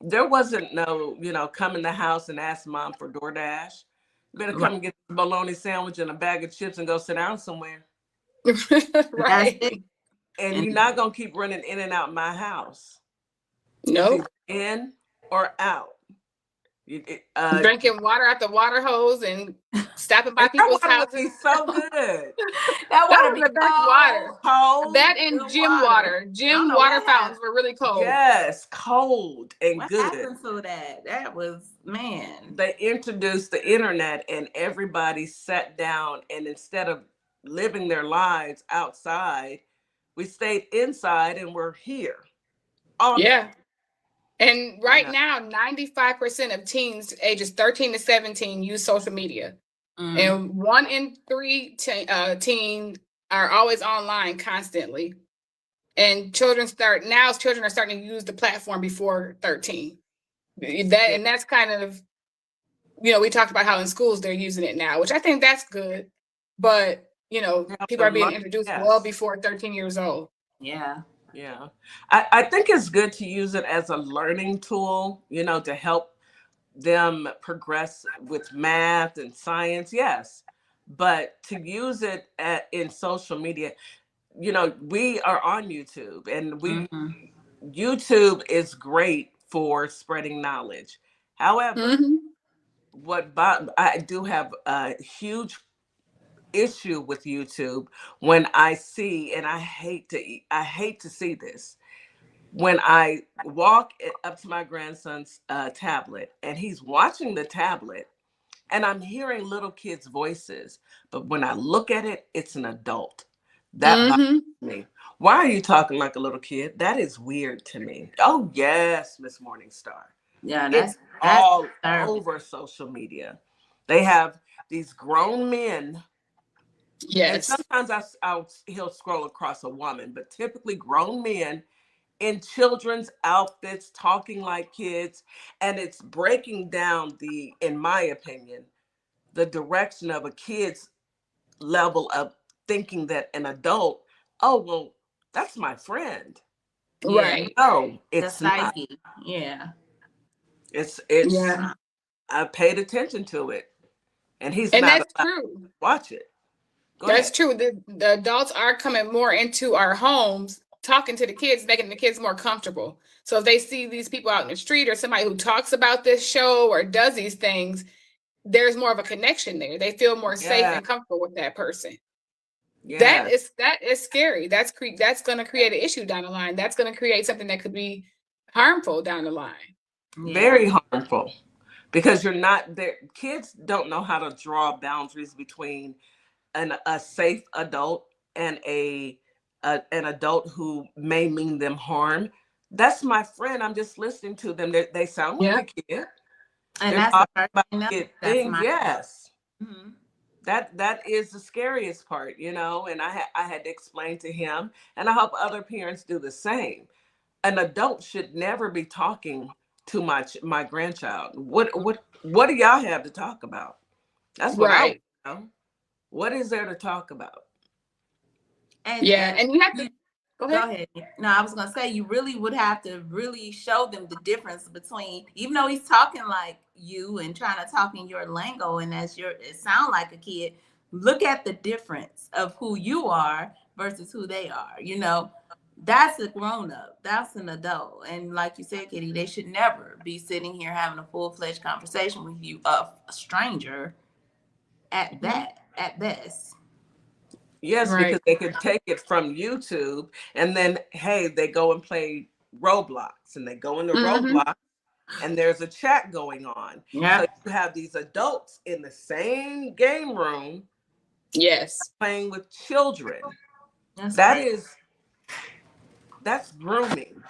there wasn't no, come in the house and ask mom for DoorDash. You better come and get a bologna sandwich and a bag of chips and go sit down somewhere. Right. And you're not going to keep running in and out my house. Nope. In or out. Drinking water out the water hose and stopping by people's houses. That would be so good. That was the best water. Cold, that and gym water. Gym water fountains were really cold. Yes, cold and good. What happened to that? That was, man. They introduced the internet and everybody sat down, and instead of living their lives outside, we stayed inside and we're here. Yeah. And right now, 95% of teens ages 13 to 17 use social media. And 1 in 3 teens are always online constantly. And children are starting to use the platform before 13. And that's kind of, we talked about how in schools they're using it now, which I think that's good. But, people are being introduced well before 13 years old. Yeah. Yeah. I think it's good to use it as a learning tool, to help them progress with math and science. Yes. But to use it in social media, we are on YouTube, and YouTube is great for spreading knowledge. However, I do have a huge issue with YouTube when I see, and I hate to see this, when I walk up to my grandson's tablet and he's watching the tablet and I'm hearing little kids' voices, but when I look at it, it's an adult. That bothers me. Why are you talking like a little kid? That is weird to me. Oh yes, Miss Morningstar. Yeah, that's all over social media. They have these grown men. Yes. And sometimes he'll scroll across a woman, but typically grown men in children's outfits talking like kids. And it's breaking down in my opinion, the direction of a kid's level of thinking that an adult, oh, well, that's my friend. Right. No, it's not. Yeah. It's I paid attention to it. And that's true. Watch it. That's true. The adults are coming more into our homes, talking to the kids, making the kids more comfortable. So if they see these people out in the street or somebody who talks about this show or does these things, there's more of a connection there. They feel more safe and comfortable with that person. That is scary. That's going to create an issue down the line. That's going to create something that could be harmful down the line. Very harmful, because you're not there. Kids don't know how to draw boundaries between a safe adult and an adult who may mean them harm. That's my friend. I'm just listening to them. They sound like a kid. And they're that's about kid things. Yes. That is the scariest part, and I had to explain to him, and I hope other parents do the same. An adult should never be talking to my grandchild. What do y'all have to talk about? That's what I know. What is there to talk about? And you have to Go Go ahead. ahead. No, I was gonna say you really would have to really show them the difference between, even though he's talking like you and trying to talk in your lingo and it sound like a kid. Look at the difference of who you are versus who they are. That's a grown up. That's an adult. And like you said, Kitty, they should never be sitting here having a full-fledged conversation with you, a stranger at that, at best. Yes, Right. because they can take it from YouTube and then, hey, they go and play Roblox and they go into Roblox and there's a chat going on. So Yeah. you have these adults in the same game room Yes. playing with children. That's That's grooming.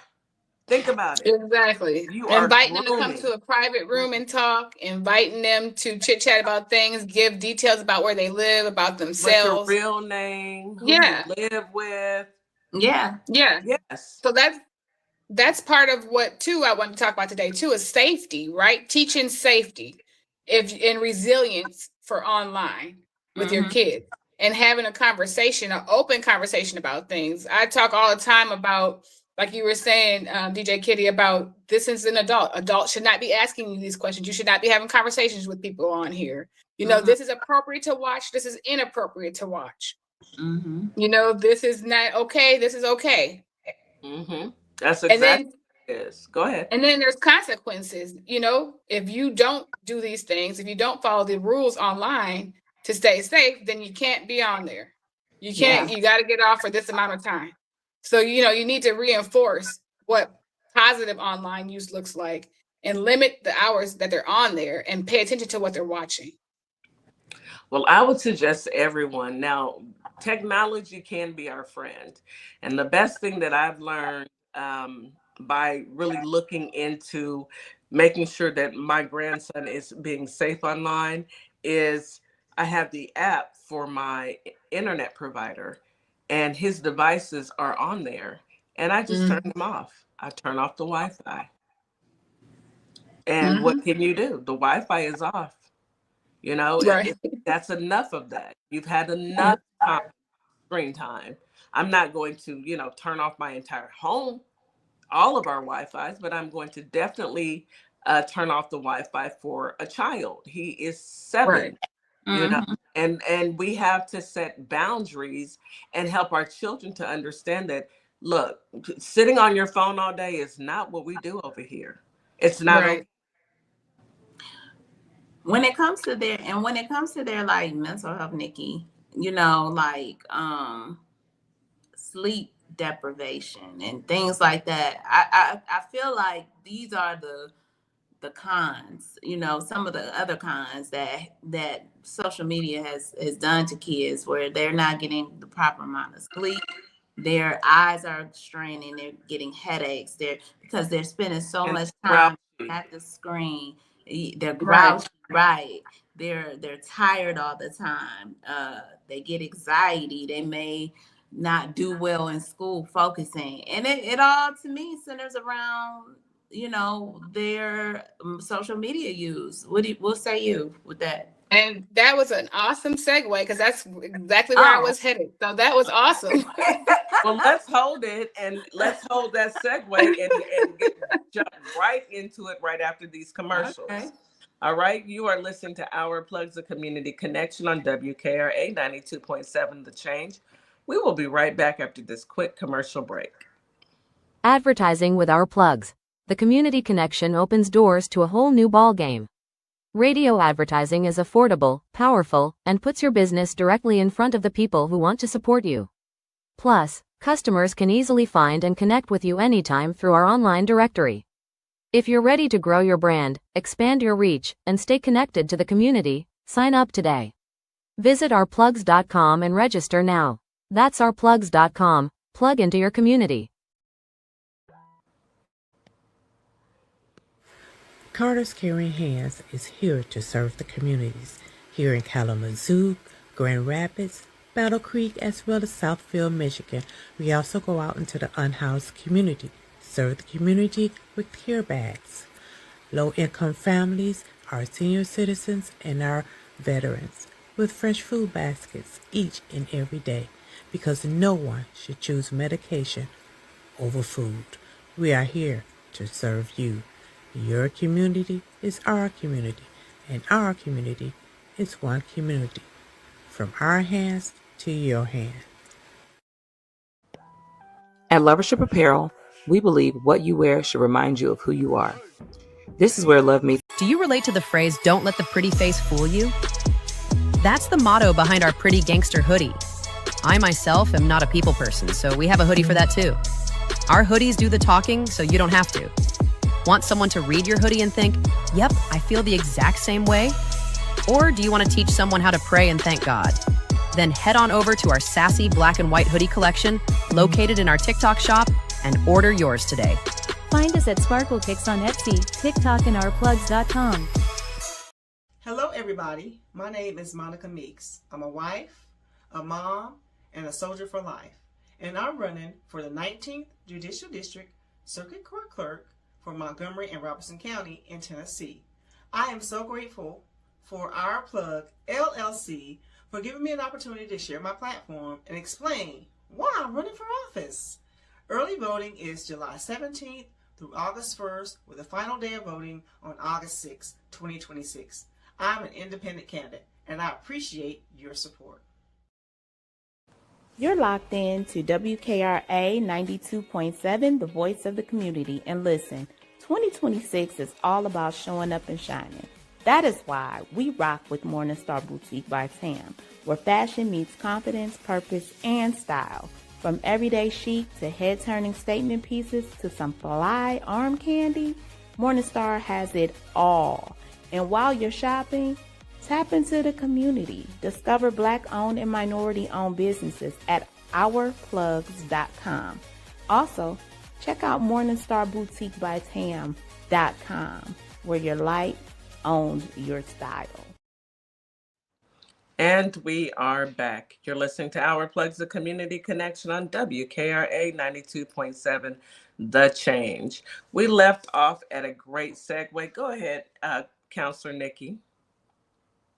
Think about it. Exactly. You are Inviting them to come grooming. to a private room and talk, inviting them to chit chat about things, give details about where they live, about What's your themselves. real name? Who Yeah. you live with? Yeah. Yeah. Yes. So that's part of what too I want to talk about today too, is safety, right? Teaching safety and resilience for online with your kids, and having a conversation, an open conversation about things. I talk all the time about, like you were saying, DJ Kitty, about this is an adult. Adults should not be asking you these questions. You should not be having conversations with people on here. This is appropriate to watch. This is inappropriate to watch. This is not okay. This is okay. That's exactly what it is. Go ahead. And then there's consequences. If you don't do these things, if you don't follow the rules online to stay safe, then you can't be on there. You can't. You got to get off for this amount of time. So you need to reinforce what positive online use looks like and limit the hours that they're on there and pay attention to what they're watching. Well, I would suggest to everyone now, technology can be our friend. And the best thing that I've learned by really looking into making sure that my grandson is being safe online is I have the app for my internet provider and his devices are on there. And I just turn them off. I turn off the Wi-Fi. And what can you do? The Wi-Fi is off. Right. That's enough of that. You've had enough screen time. I'm not going to, turn off my entire home, all of our Wi-Fis, but I'm going to definitely turn off the Wi-Fi for a child. He is 7, and we have to set boundaries and help our children to understand that, look, sitting on your phone all day is not what we do over here. It's not okay. When it comes to their like mental health, Nikki, like sleep deprivation and things like that, I feel like these are the cons, some of the other cons that social media has done to kids, where they're not getting the proper amount of sleep. Their eyes are straining, they're getting headaches, because they're spending so much time at the screen. They're grouchy, right? They're tired all the time. They get anxiety. They may not do well in school focusing, and it all, to me, centers around their social media use. What say you with that? And that was an awesome segue, because that's exactly where I was headed. So that was awesome. Well, let's hold it, and let's hold that segue and jump right into it right after these commercials. Okay. All right. You are listening to Our Plugs, a Community Connection on WKRA 92.7 The Change. We will be right back after this quick commercial break. Advertising with Our Plugs. The community connection opens doors to a whole new ballgame. Radio advertising is affordable, powerful, and puts your business directly in front of the people who want to support you. Plus, customers can easily find and connect with you anytime through our online directory. If you're ready to grow your brand, expand your reach, and stay connected to the community, sign up today. Visit ourplugs.com and register now. That's ourplugs.com. Plug into your community. Carter's Caring Hands is here to serve the communities here in Kalamazoo, Grand Rapids, Battle Creek, as well as Southfield, Michigan. We also go out into the unhoused community, serve the community with care bags. Low-income families, our senior citizens, and our veterans with fresh food baskets each and every day. because no one should choose medication over food. We are here to serve you. Your community is our community, and our community is one community. From our hands to your hands. At Lovership Apparel, we believe what you wear should remind you of who you are. This is where love meets. Do you relate to the phrase, "Don't let the pretty face fool you"? That's the motto behind our Pretty Gangster hoodie. I myself am not a people person, so we have a hoodie for that too. Our hoodies do the talking, so you don't have to. Want someone to read your hoodie and think, "Yep, I feel the exact same way"? Or do you want to teach someone how to pray and thank God? Then head on over to our sassy black and white hoodie collection, located in our TikTok shop, and order yours today. Find us at Sparkle Kicks on Etsy, TikTok, and ourplugs.com. Hello everybody, my name is Monica Meeks. I'm a wife, a mom, and a soldier for life. And I'm running for the 19th Judicial District Circuit Court Clerk for Montgomery and Robertson County in Tennessee. I am so grateful for Our Plug LLC for giving me an opportunity to share my platform and explain why I'm running for office. Early voting is July 17th through August 1st, with the final day of voting on August 6, 2026. I'm an independent candidate, and I appreciate your support. You're locked in to WKRA 92.7, the voice of the community. And listen, 2026 is all about showing up and shining. That is why we rock with Morningstar Boutique by Tam, where fashion meets confidence, purpose, and style. From everyday chic to head-turning statement pieces to some fly arm candy, Morningstar has it all. And while you're shopping, tap into the community. Discover Black-owned and minority-owned businesses at ourplugs.com. Also, check out morningstarboutiquebytam.com, where your light owns your style. And we are back. You're listening to Our Plugs, the Community Connection on WKRA 92.7, The Change. We left off at a great segue. Go ahead, Counselor Nikki.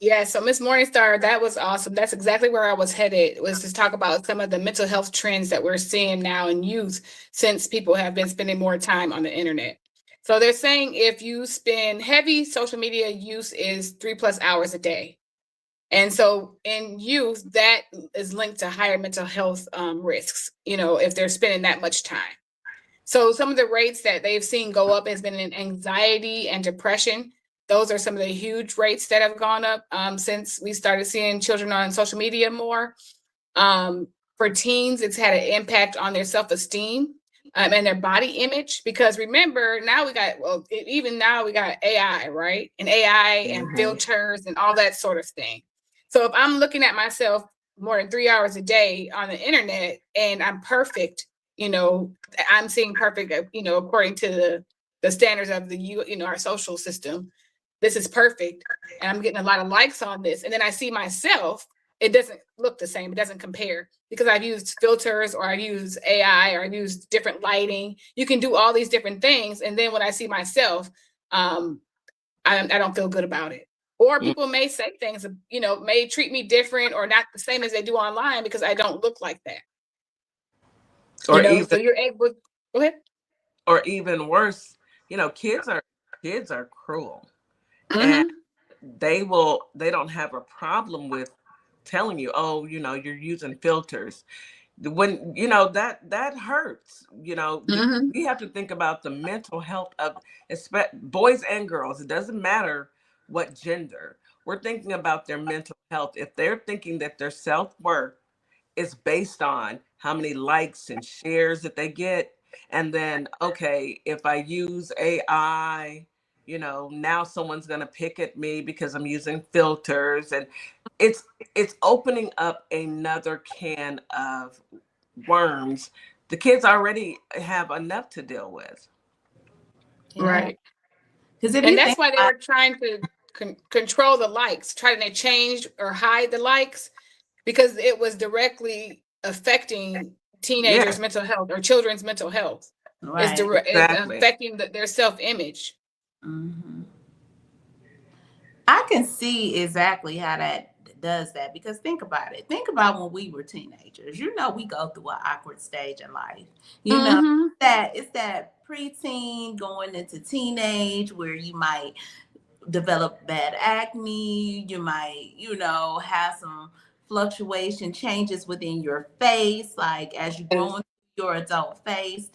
Yeah, so Miss Morningstar, that was awesome. That's exactly where I was headed, was to talk about some of the mental health trends that we're seeing now in youth since people have been spending more time on the internet. So they're saying if you spend heavy social media use is 3+ hours a day. And so in youth, that is linked to higher mental health risks, if they're spending that much time. So some of the rates that they've seen go up has been in anxiety and depression. Those are some of the huge rates that have gone up since we started seeing children on social media more. For teens, it's had an impact on their self-esteem and their body image, because remember, now we got AI, right? And AI and filters and all that sort of thing. So if I'm looking at myself more than 3 hours a day on the internet and I'm perfect, I'm seeing perfect, according to the standards of our social system, this is perfect. And I'm getting a lot of likes on this. And then I see myself, it doesn't look the same. It doesn't compare, because I've used filters, or I've used AI, or I've used different lighting. You can do all these different things. And then when I see myself, I don't feel good about it. Or people may say things, may treat me different or not the same as they do online because I don't look like that. So you're able, go ahead. Or even worse, kids are cruel. Mm-hmm. And they don't have a problem with telling you, you're using filters. When, that hurts, Mm-hmm. We have to think about the mental health of boys and girls. It doesn't matter what gender. We're thinking about their mental health. If they're thinking that their self-worth is based on how many likes and shares that they get, and then, okay, if I use AI, now someone's going to pick at me because I'm using filters, and it's opening up another can of worms. The kids already have enough to deal with. Yeah. Right. And that's why they were trying to control the likes, trying to change or hide the likes, because it was directly affecting teenagers' mental health or children's mental health. Right. It's affecting their self-image. Mm-hmm. I can see exactly how that does that, because think about it. Think about when we were teenagers. You know, we go through an awkward stage in life. You know, Mm-hmm. that it's that preteen going into teenage where you might develop bad acne. You might, have some fluctuation changes within your face, like as you grow into your adult face.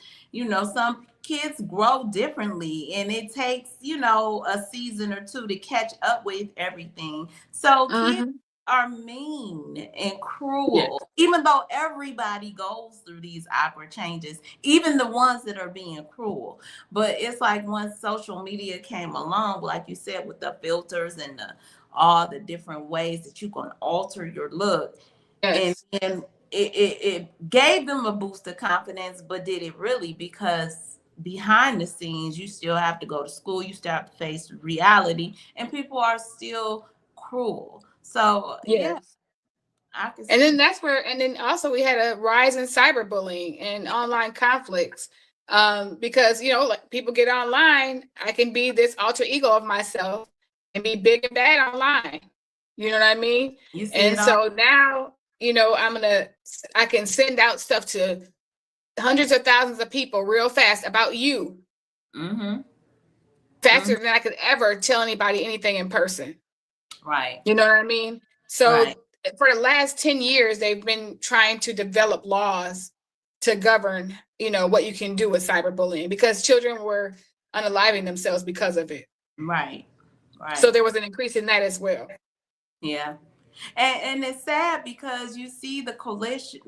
Some kids grow differently, and it takes, a season or two to catch up with everything. So kids Mm-hmm. are mean and Yes. cruel, even though everybody goes through these awkward changes, even the ones that are being cruel. But it's like once social media came along, like you said, with the filters and all the different ways that you can alter your look, and Yes. then it gave them a boost of confidence. But did it really? Because behind the scenes, you still have to go to school, you still have to face reality, and people are still cruel. So yeah, Yes. I can And see. then and then also we had a rise in cyberbullying and online conflicts. Because, like people get online, I can be this alter ego of myself and be big and bad online. You know what I mean? You see And it all. so now, I can send out stuff to hundreds of thousands of people real fast about you, Mm-hmm. faster than I could ever tell anybody anything in person. Right. You know what I mean? So Right. for the last 10 years, they've been trying to develop laws to govern, what you can do with cyberbullying, because children were unaliving themselves because of it. Right. So Right. there was an increase in that as well. Yeah. And it's sad because you see the correlation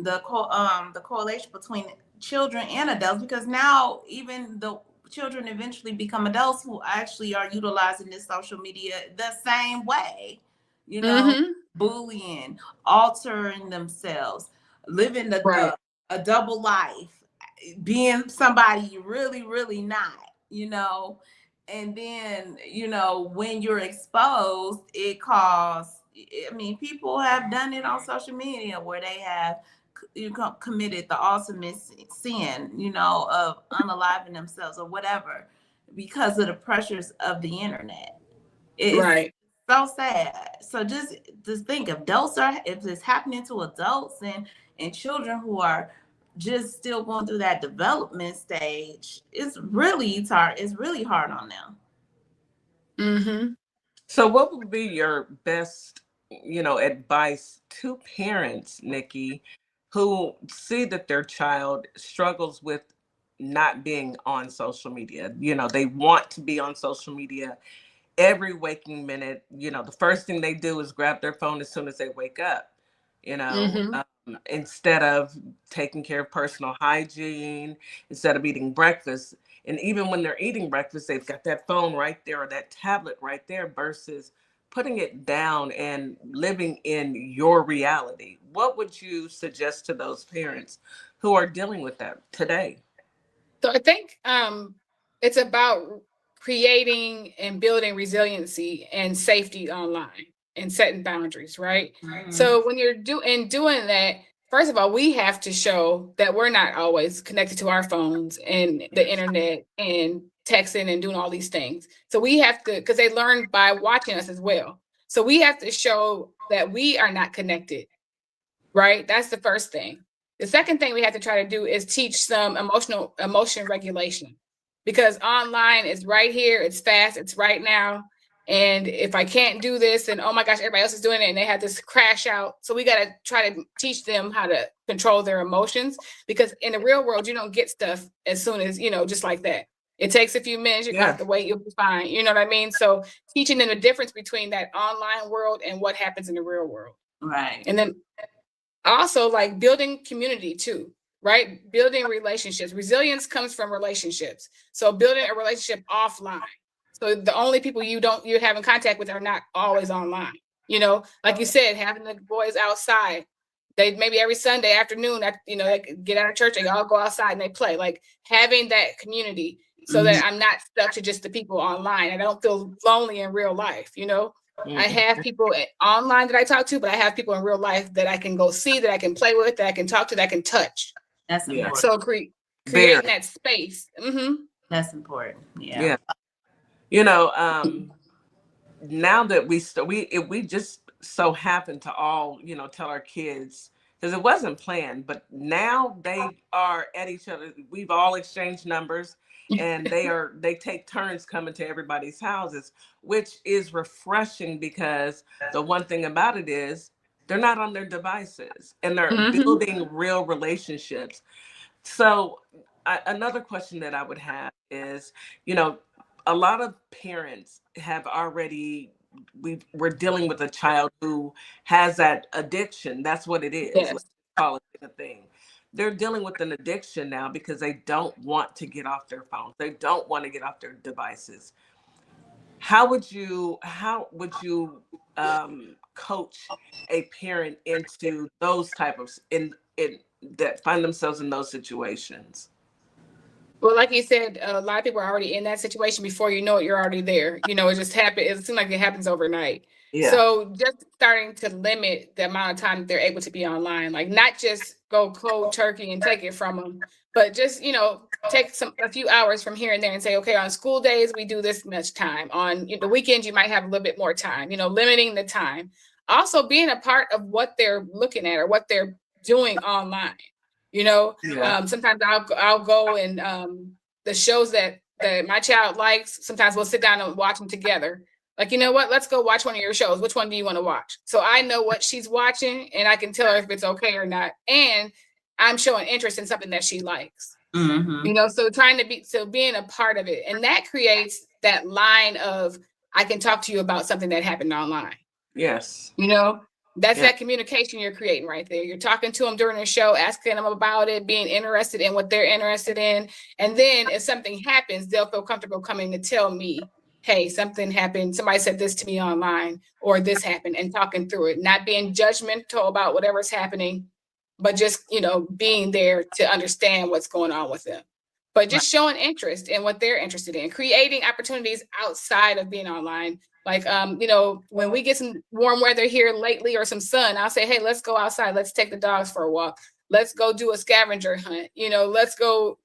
between children and adults, because now even the children eventually become adults who actually are utilizing this social media the same way, Mm-hmm. bullying, altering themselves, living Right. a double life, being somebody you really, really not, and then, when you're exposed, it causes, I mean, people have done it on social media where they have committed the ultimate sin, of unaliving themselves or whatever, because of the pressures of the internet. It's Right. so sad. So just think, if it's happening to adults and children who are just still going through that development stage, it's really hard. It's really hard on them. Mm-hmm. So, what would be your best, advice to parents, Nikki, who see that their child struggles with not being on social media? They want to be on social media every waking minute. The first thing they do is grab their phone as soon as they wake up, Mm-hmm. instead of taking care of personal hygiene, instead of eating breakfast. And even when they're eating breakfast, they've got that phone right there or that tablet right there versus putting it down and living in your reality. What would you suggest to those parents who are dealing with that today? So I think it's about creating and building resiliency and safety online and setting boundaries, right? Mhm. So when you're doing that, first of all, we have to show that we're not always connected to our phones and the internet and texting and doing all these things. So we have to, because they learn by watching us as well. So we have to show that we are not connected, right? That's the first thing. The second thing we have to try to do is teach some emotion regulation, because online is right here, it's fast, it's right now. And if I can't do this, then oh my gosh, everybody else is doing it and they have this crash out. So we got to try to teach them how to control their emotions, because in the real world, you don't get stuff as soon as, just like that. It takes a few minutes, you're going to have to wait, you'll be fine. You know what I mean? So teaching them the difference between that online world and what happens in the real world. Right. And then also like building community too, right? Building relationships. Resilience comes from relationships. So building a relationship offline. So the only people you're having contact with are not always online. Like you said, having the boys outside. They maybe every Sunday afternoon, they get out of church, they all go outside and they play. Like having that community, so that I'm not stuck to just the people online. I don't feel lonely in real life. I have people online that I talk to, but I have people in real life that I can go see, that I can play with, that I can talk to, that I can touch. That's important. So creating that space. Mm-hmm. That's important. Yeah. Now that we just so happened to all, tell our kids, because it wasn't planned, but now they are at each other. We've all exchanged numbers, and they take turns coming to everybody's houses, which is refreshing, because the one thing about it is they're not on their devices, and they're Mm-hmm. building real relationships. So another question that I would have is, a lot of parents have already, we're dealing with a child who has that addiction. That's what it is. Let's Yes. call it a thing. They're dealing with an addiction now because they don't want to get off their phones. They don't want to get off their devices. How would you coach a parent into those type of in that find themselves in those situations? Well, like you said, a lot of people are already in that situation. Before you know it, you're already there. It just happened. It seems like it happens overnight. Yeah. So just starting to limit the amount of time that they're able to be online, like not just go cold turkey and take it from them, but just, take a few hours from here and there and say, okay, on school days, we do this much time. On the weekends, you might have a little bit more time, limiting the time. Also being a part of what they're looking at or what they're doing online. Yeah. Sometimes I'll go and the shows that my child likes. Sometimes we'll sit down and watch them together. Like, you know what? Let's go watch one of your shows. Which one do you want to watch? So I know what she's watching, and I can tell her if it's okay or not. And I'm showing interest in something that she likes. So being a part of it, and that creates that line of I can talk to you about something that happened online. Yes. That's Yeah. that communication you're creating right there. You're talking to them during the show, asking them about it, being interested in what they're interested in. And then if something happens, they'll feel comfortable coming to tell me, hey, something happened. Somebody said this to me online, or this happened, and talking through it, not being judgmental about whatever's happening, but just, being there to understand what's going on with them. But just showing interest in what they're interested in, creating opportunities outside of being online. Like, when we get some warm weather here lately or some sun, I'll say, hey, let's go outside. Let's take the dogs for a walk. Let's go do a scavenger hunt. Let's go,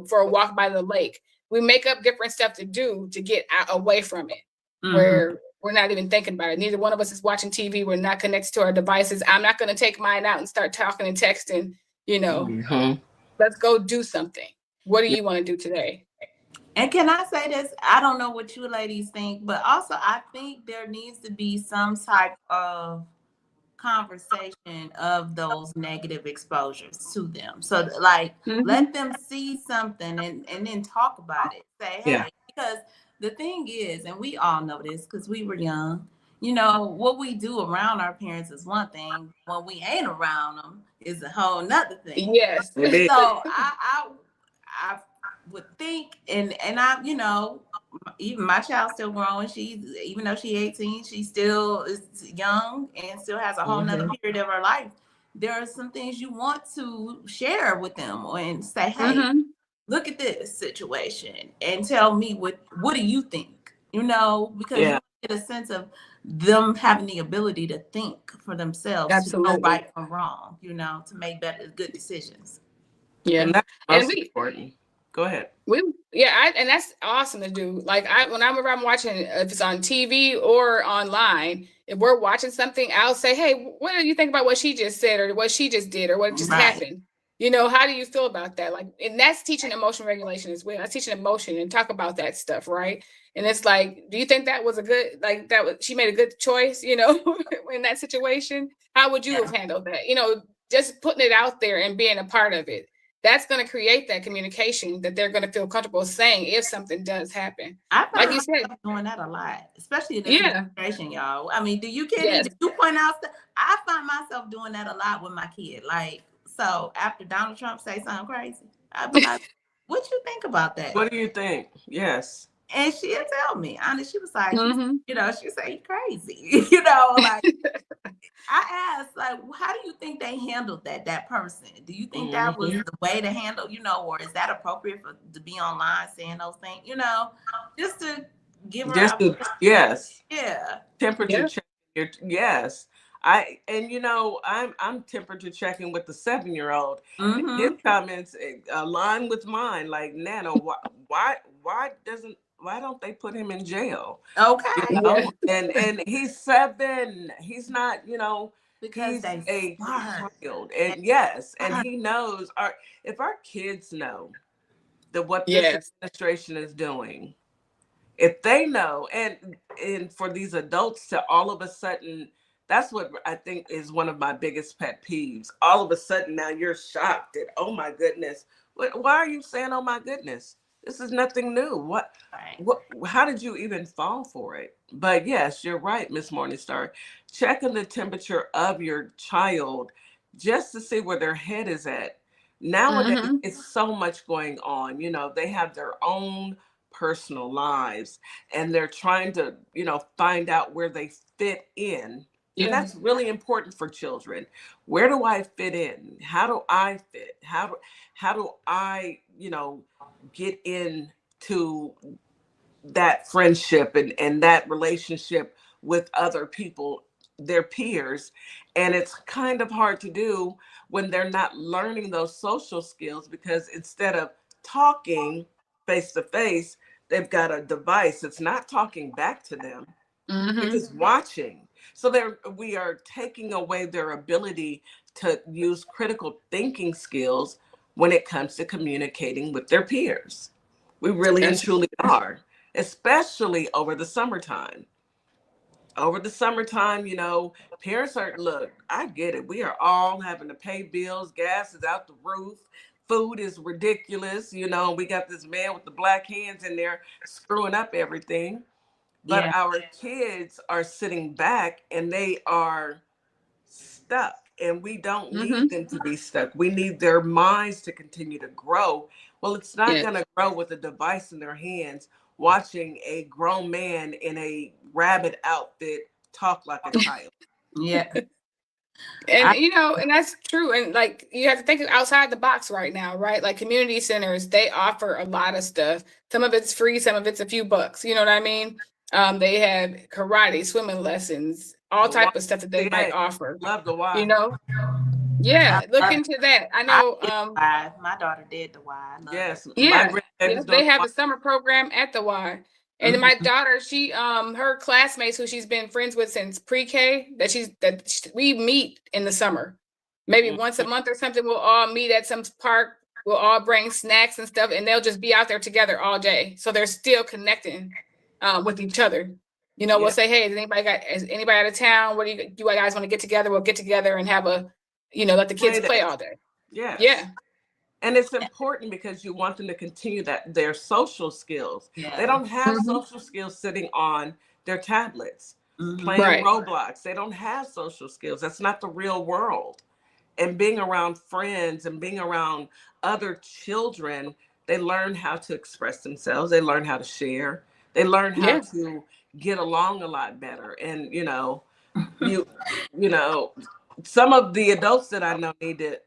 for a walk by the lake. We make up different stuff to do to get away from it, where we're not even thinking about it. Neither one of us is watching TV. We're not connected to our devices. I'm not going to take mine out and start talking and texting, Let's go do something. What do you want to do today? And can I say this? I don't know what you ladies think, but also I think there needs to be some type of conversation of those negative exposures to them. So like let them see something and then talk about it. Say, hey, Yeah. because the thing is, and we all know this because we were young, what we do around our parents is one thing. When we ain't around them is a whole nother thing. Yes. So I would think, and I, even my child's still growing. Even though she's 18, she still is young and still has a whole nother period of her life. There are some things you want to share with them and say, hey, look at this situation and tell me what do you think? Because you get a sense of them having the ability to think for themselves, Absolutely. to know right from wrong, to make good decisions. Yeah. And that's most important. Go ahead. And that's awesome to do. Like whenever I'm watching, if it's on TV or online, if we're watching something, I'll say, hey, what do you think about what she just said or what she just did or what just happened? How do you feel about that? Like, and that's teaching emotion regulation as well. That's teaching emotion and talk about that stuff, right? And it's like, do you think that was she made a good choice, in that situation? How would you have handled that? Just putting it out there and being a part of it. That's going to create that communication that they're going to feel comfortable saying if something does happen. Like you said, doing that a lot, especially in this administration, y'all. I mean, do you Kenny? Did you point out stuff? I find myself doing that a lot with my kid. Like, so after Donald Trump say something crazy, I'd be like, "What you think about that? What do you think?" Yes. And she'd tell me. Honestly, she was like, she say you crazy, like. I asked, like, how do you think they handled that person? Do you think that was the way to handle, or is that appropriate to be online saying those things, just to give her yes. Yeah. Temperature check. Yes. I'm temperature checking with the 7-year-old. His comments align with mine. Like, Nana, why why don't they put him in jail? Okay. You know, and he's 7. He's not, you know, Because he's they a smart. child. And yes, and he knows if our kids know that what this Yes. administration is doing, if they know, and for these adults to all of a sudden, that's what I think is one of my biggest pet peeves. All of a sudden now you're shocked at, oh my goodness, why are you saying oh my goodness? This is nothing new. What, how did you even fall for it? But yes, you're right, Miss Morningstar. Checking the temperature of your child just to see where their head is at. Nowadays it's so much going on. You know, they have their own personal lives, and they're trying to, you know, find out where they fit in. And that's really important for children. Where do I fit in? How do I fit? How do I, you know, get into that friendship and that relationship with other people, their peers? And it's kind of hard to do when they're not learning those social skills, because instead of talking face to face, they've got a device that's not talking back to them. They're just watching. So we are taking away their ability to use critical thinking skills when it comes to communicating with their peers. We really and truly are, especially over the summertime. Over the summertime, you know, parents are, look, I get it. We are all having to pay bills. Gas is out the roof. Food is ridiculous. You know, we got this man with the black hands in there screwing up everything. But our kids are sitting back and they are stuck. And we don't need them to be stuck. We need their minds to continue to grow. Well, it's not going to grow with a device in their hands, watching a grown man in a rabbit outfit talk like a child. And you know, and that's true. And like, you have to think outside the box right now, right? Like community centers, they offer a lot of stuff. Some of it's free, some of it's a few bucks. You know what I mean? They have karate, swimming lessons, all type of stuff that they might offer. Love the Y. You know? Yeah, look into that. I know. My daughter did the Y. Yes. Yeah, they have a summer program at the Y. And my daughter, she her classmates who she's been friends with since pre-K, we meet in the summer. Maybe once a month or something, we'll all meet at some park. We'll all bring snacks and stuff, and they'll just be out there together all day. So they're still connecting with each other. You know, we'll say, hey, is anybody out of town? What do you guys want to get together? We'll get together and have let the kids play all day. Yeah. And it's important because you want them to continue their social skills. They don't have social skills sitting on their tablets, playing Roblox. They don't have social skills. That's not the real world. And being around friends and being around other children, they learn how to express themselves. They learn how to share. They learn how to get along a lot better. And, you know, some of the adults that I know need to,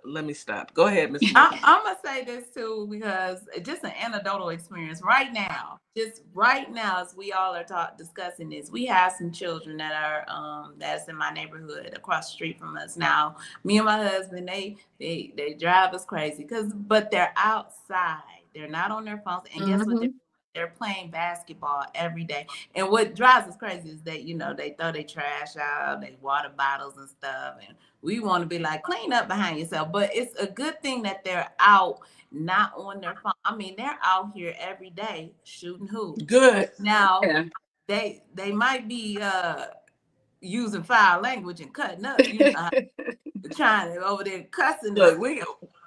let me stop. Go ahead, Ms. I'm gonna say this too, because just an anecdotal experience right now, as we all are discussing this, we have some children that are that's in my neighborhood across the street from us. Now, me and my husband, they drive us crazy but they're outside. They're not on their phones, and guess what? They're playing basketball every day. And what drives us crazy is that, you know, they throw their trash out, they water bottles and stuff. And we want to be like, clean up behind yourself. But it's a good thing that they're out, not on their phone. I mean, they're out here every day shooting hoops. Good. Now, they might be using foul language and cutting up, you know, trying to over there cussing. Look,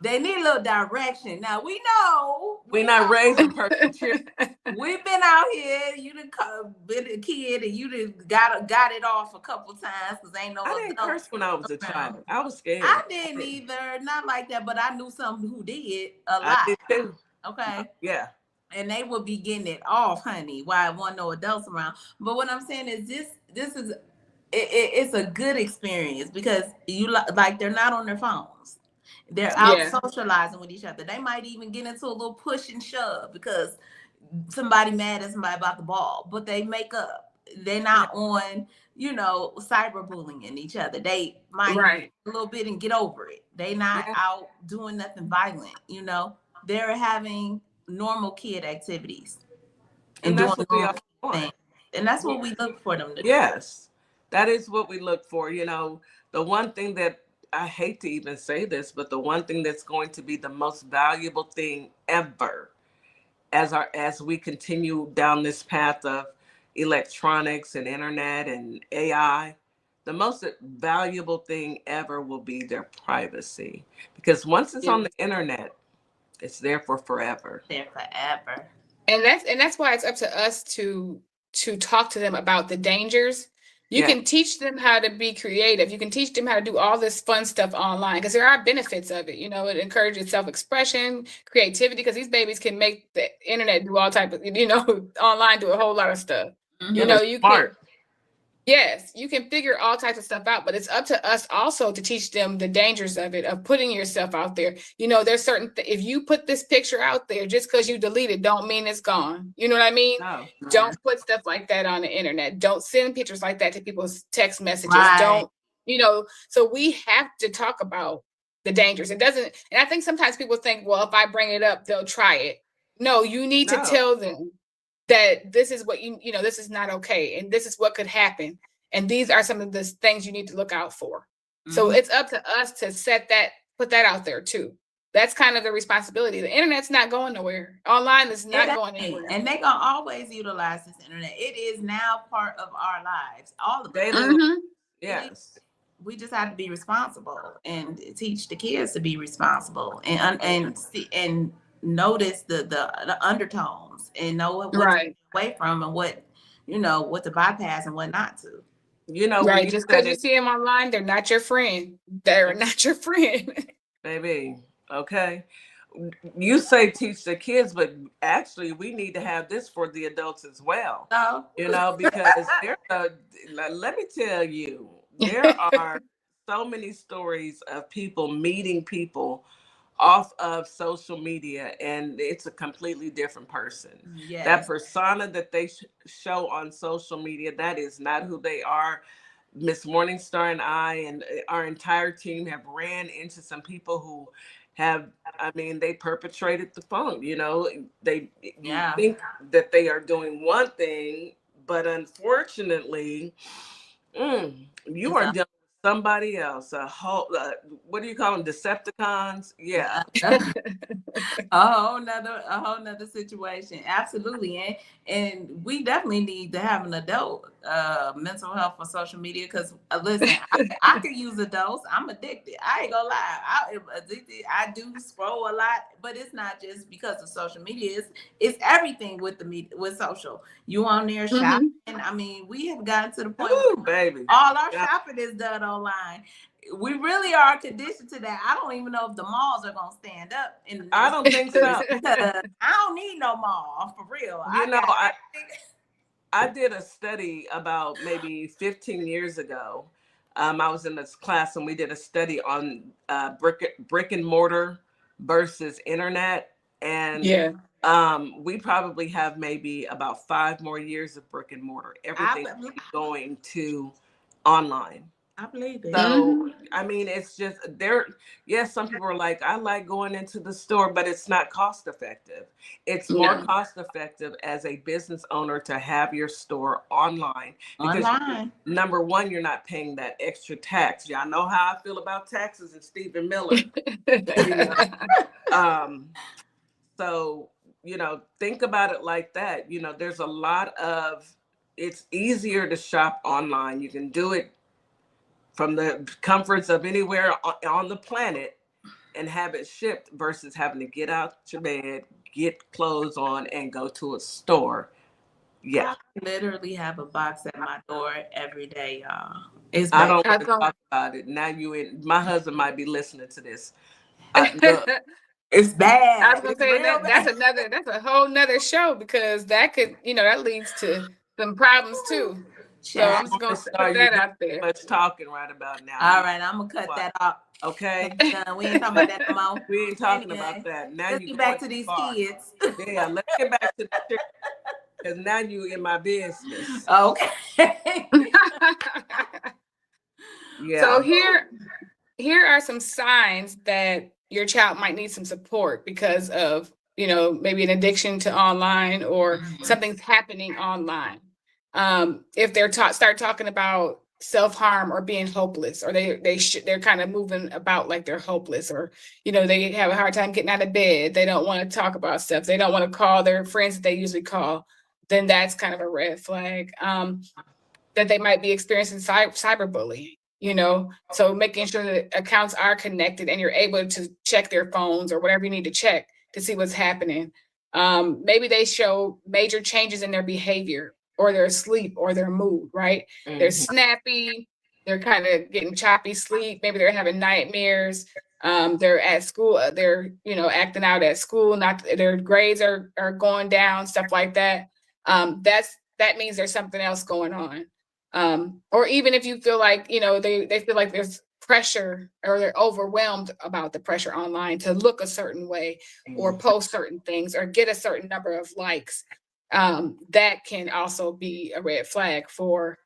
they need a little direction. Now we know we're not raising perfect. We've been out here. You done been a kid, and you done got it off a couple times because ain't no. I didn't curse when I was a child. I was scared. I didn't either, not like that. But I knew some who did a lot. I did too. Okay. Yeah. And they would be getting it off, honey. Why I want no adults around. But what I'm saying is this is. It's a good experience because they're not on their phones. They're out socializing with each other. They might even get into a little push and shove because somebody mad at somebody about the ball, but they make up. They're not on, you know, cyberbullying each other. They might a little bit and get over it. They not out doing nothing violent, you know. They're having normal kid activities. and that's doing what we all all want. things. And that's what we look for them to do. Yes, that is what we look for. The one thing that I hate to even say this, but the one thing that's going to be the most valuable thing ever as we continue down this path of electronics and internet and AI, the most valuable thing ever will be their privacy. Because once it's on the internet, it's there for forever. There forever. And that's why it's up to us to talk to them about the dangers. You can teach them how to be creative. You can teach them how to do all this fun stuff online because there are benefits of it. It encourages self-expression, creativity, because these babies can make the internet do all type of, online do a whole lot of stuff. Mm-hmm. You can. Yes, you can figure all types of stuff out, but it's up to us also to teach them the dangers of it, of putting yourself out there. There's certain, if you put this picture out there, just because you delete it, don't mean it's gone. You know what I mean? No. Don't put stuff like that on the internet. Don't send pictures like that to people's text messages. Right. Don't, so we have to talk about the dangers. It doesn't, and I think sometimes people think, well, if I bring it up, they'll try it. No, you need to tell them that this is what this is not okay, and this is what could happen, and these are some of the things you need to look out for. Mm-hmm. So it's up to us to put that out there too. That's kind of the responsibility. The internet's not going nowhere. Online is not going anywhere, and they're gonna always utilize this internet. It is now part of our lives, all of it. Mm-hmm. Yes, we just have to be responsible and teach the kids to be responsible and notice the undertones and know what to get away from and what to bypass and what not to. Right. Just because you see them online, they're not your friend. They're not your friend. Baby, okay. You say teach the kids, but actually we need to have this for the adults as well. Oh. Because let me tell you, there are so many stories of people meeting people off of social media, and it's a completely different person. Yes. That persona that they show on social media, that is not who they are. Miss Morningstar and I and our entire team have ran into some people who they perpetrated the phone. You think that they are doing one thing, but unfortunately, you are dealing somebody else, a whole what do you call them, Decepticons? Yeah. a whole nother situation. Absolutely. And we definitely need to have an adult mental health for social media, because listen, I could use a dose. I'm addicted. I ain't gonna lie, I'm addicted. I do scroll a lot, but it's not just because of social media. It's everything with the media, with social. You on there shopping. I mean, we have gotten to the point where all our shopping is done online. We really are conditioned to that. I don't even know if the malls are gonna stand up. I don't think so. Because I don't need no mall, for real. I did a study about maybe 15 years ago. I was in this class and we did a study on brick and mortar versus internet. And we probably have maybe about 5 more years of brick and mortar. Everything going to online. I believe it. So, it's just there. Yes, some people are like, I like going into the store, but it's not cost effective. It's more cost effective as a business owner to have your store online. Because number one, you're not paying that extra tax. Y'all know how I feel about taxes and Stephen Miller. So, think about it like that. There's a lot of, it's easier to shop online. You can do it from the comforts of anywhere on the planet and have it shipped versus having to get out your bed, get clothes on, and go to a store. Yeah. I literally have a box at my door every day, y'all. I don't want to talk about it. Now my husband might be listening to this. It's bad. I was gonna say that's a whole nother show, because that could, that leads to some problems too. So I'm just gonna put that out there. Much talking right about now. All right, I'm gonna cut that off. Okay. We ain't talking about that no more. We ain't talking about that. Now let's get back to these kids. Yeah, let's get back to the because now you in my business. Okay. Yeah. So here are some signs that your child might need some support because of maybe an addiction to online or something's happening online. If they're start talking about self-harm or being hopeless, or they're kind of moving about like they're hopeless, or they have a hard time getting out of bed, they don't want to talk about stuff, they don't want to call their friends that they usually call, then that's kind of a red flag. That they might be experiencing cyberbullying, so making sure that accounts are connected and you're able to check their phones or whatever you need to check to see what's happening. Maybe they show major changes in their behavior or their sleep or their mood, right? They're snappy, they're kind of getting choppy sleep, maybe they're having nightmares. They're at school, they're acting out at school, not their grades are going down, stuff like that. That means there's something else going on. Or even if you feel like they feel like there's pressure, or they're overwhelmed about the pressure online to look a certain way or post certain things or get a certain number of likes, that can also be a red flag for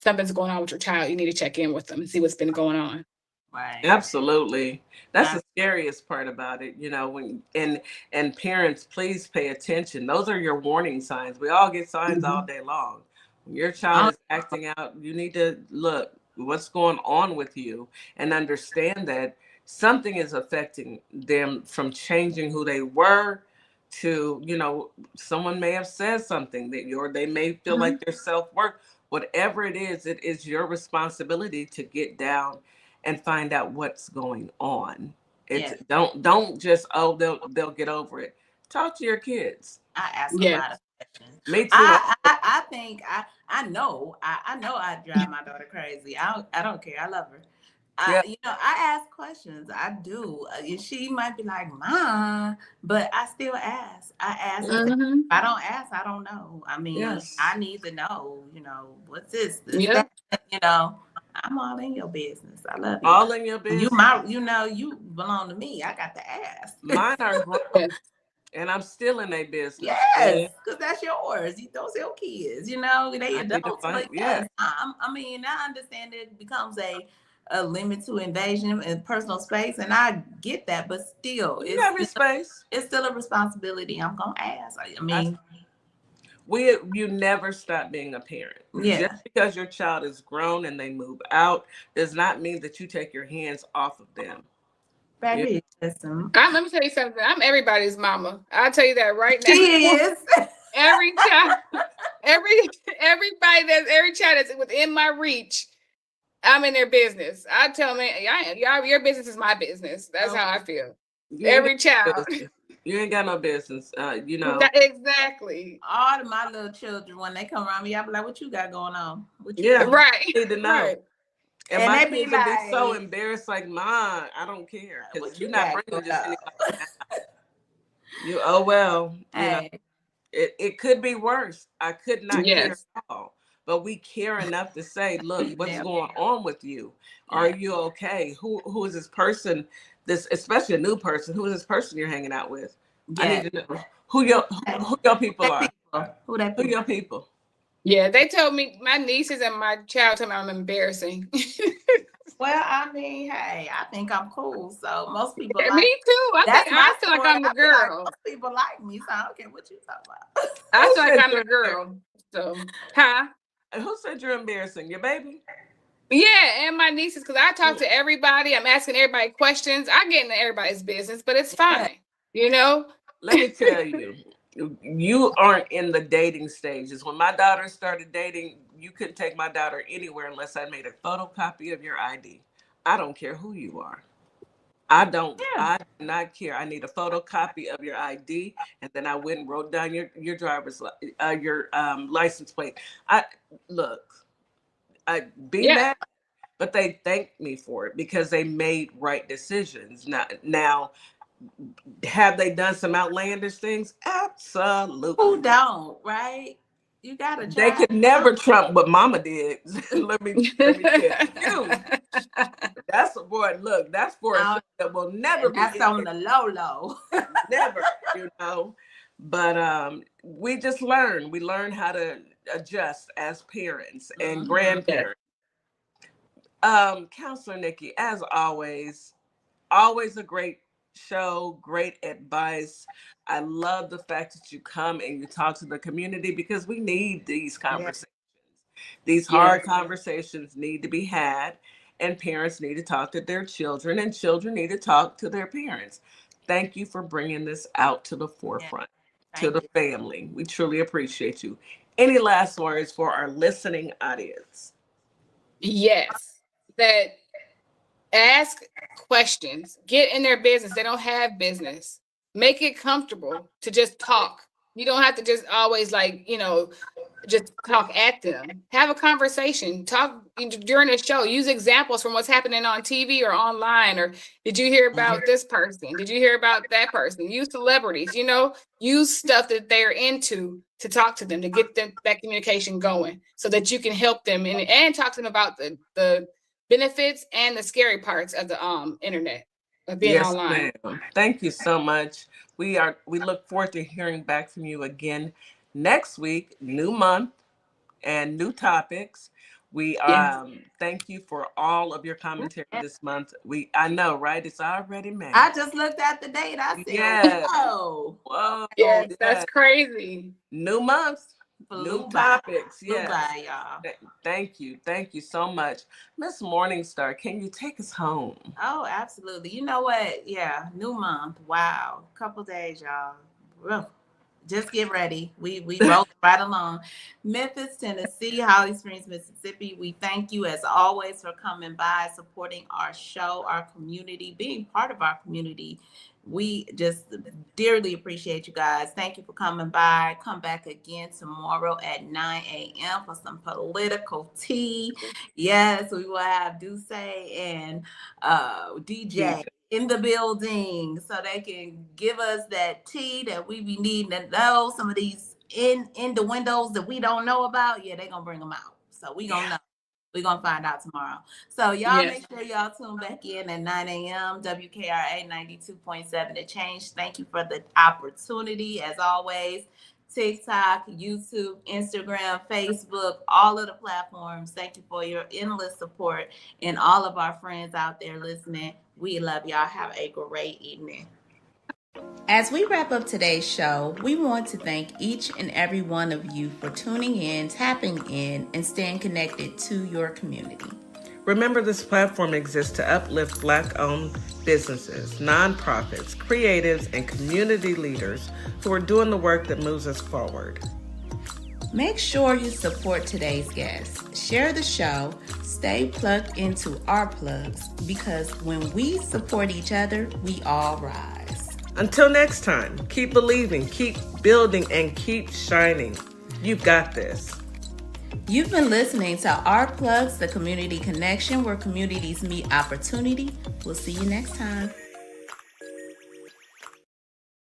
something's going on with your child. You need to check in with them and see what's been going on. Right. Absolutely. That's the scariest part about it, when and parents, please pay attention. Those are your warning signs. We all get signs all day long. When your child is acting out, you need to look what's going on with you and understand that something is affecting them, from changing who they were to, someone may have said something that they may feel like their self-worth. Whatever it is your responsibility to get down and find out what's going on. It's don't just they'll get over it. Talk to your kids. I ask a lot of questions. Me too. I think I know I drive my daughter crazy. I don't care. I love her. I ask questions. I do. She might be like, "Mom," but I still ask. I ask. If I don't ask, I don't know. I mean, I need to know. What's this? That, I'm all in your business. I love you. All in your business. You belong to me. I got to ask. Mine are grown, and I'm still in their business. Yes, because that's yours. Those are your kids. They adults. But yes, I understand it becomes a limit to invasion and personal space, and I get that, but still, it's still a responsibility. I'm gonna ask. You never stop being a parent. Just because your child is grown and they move out does not mean that you take your hands off of them. Baby, listen. Let me tell you something. I'm everybody's mama. I'll tell you that right now. She is. Every child, every child that's within my reach, I'm in their business. I tell them, your business is my business. That's how I feel. Every child. You ain't got no business. Exactly. All of my little children, when they come around me, I be like, "What you got going on?" Right. You need to know. Right. And my kids would be so embarrassed, like, "Mom, I don't care, because you're not bringing just anybody." Well. It could be worse. I could not care at all. But we care enough to say, look, what's going on with you? Are you okay? Who is this person? This, especially a new person. Who is this person you're hanging out with? I need to know who your people are. Who your people? Yeah, they told me, my nieces and my child told me I'm embarrassing. Well, hey, I think I'm cool. So most people like me too. I feel like I'm the girl. Like most people like me, so I don't care what you talk about. I feel like I'm the girl. So, Who said you're embarrassing? Your baby? Yeah, and my nieces, because I talk to everybody. I'm asking everybody questions. I get into everybody's business, but it's fine. Let me tell you, you aren't in the dating stages. When my daughter started dating, you couldn't take my daughter anywhere unless I made a photocopy of your ID. I don't care who you are. I do not care. I need a photocopy of your ID, and then I went and wrote down your driver's license plate. Mad, but they thanked me for it because they made right decisions. Now, have they done some outlandish things? Absolutely. Who don't, right? You gotta. They could never trump what Mama did. let me tell you. That's a boy. Look, that's for a show that will never be. That's on the low. Never, But we just learn. We learn how to adjust as parents and grandparents. Counselor Nikki, as always a great show, great advice. I love the fact that you come and you talk to the community because we need these conversations. These hard conversations need to be had, and parents need to talk to their children, and children need to talk to their parents. Thank you for bringing this out to the forefront, to the family. We truly appreciate you. Any last words for our listening audience? Yes, that ask questions, get in their business. They don't have business. Make it comfortable to just talk. You don't have to just always just talk at them. Have a conversation. Talk during the show. Use examples from what's happening on TV or online. Or did you hear about this person? Did you hear about that person? Use celebrities. Use stuff that they're into to talk to them, to get that communication going, so that you can help them and talk to them about the benefits and the scary parts of the internet, of being online. Ma'am. Thank you so much. We look forward to hearing back from you again next week. New month and new topics. We thank you for all of your commentary this month. I know, right? It's already May. I just looked at the date. I said, whoa. Yes, that's crazy. New month. New topics. Yes. Bye, y'all. Thank you. Thank you so much. Miss Morningstar, can you take us home? Oh, absolutely. You know what? Yeah, new month. Wow. Couple days, y'all. Just get ready. We roll right along. Memphis, Tennessee, Holly Springs, Mississippi. We thank you as always for coming by, supporting our show, our community, being part of our community. We just dearly appreciate you guys. Thank you for coming by. Come back again tomorrow at 9 a.m. for some political tea. Yes, we will have Duce and DJ in the building so they can give us that tea that we be needing to know. Some of these in the windows that we don't know about, they're going to bring them out. So we going to know. We're going to find out tomorrow. So y'all make sure y'all tune back in at 9 a.m. WKRA 92.7 The Change. Thank you for the opportunity. As always, TikTok, YouTube, Instagram, Facebook, all of the platforms. Thank you for your endless support and all of our friends out there listening. We love y'all. Have a great evening. As we wrap up today's show, we want to thank each and every one of you for tuning in, tapping in, and staying connected to your community. Remember, this platform exists to uplift Black-owned businesses, nonprofits, creatives, and community leaders who are doing the work that moves us forward. Make sure you support today's guests. Share the show. Stay plugged into our plugs, because when we support each other, we all rise. Until next time, keep believing, keep building, and keep shining. You've got this. You've been listening to Our Plugs, the community connection where communities meet opportunity. We'll see you next time.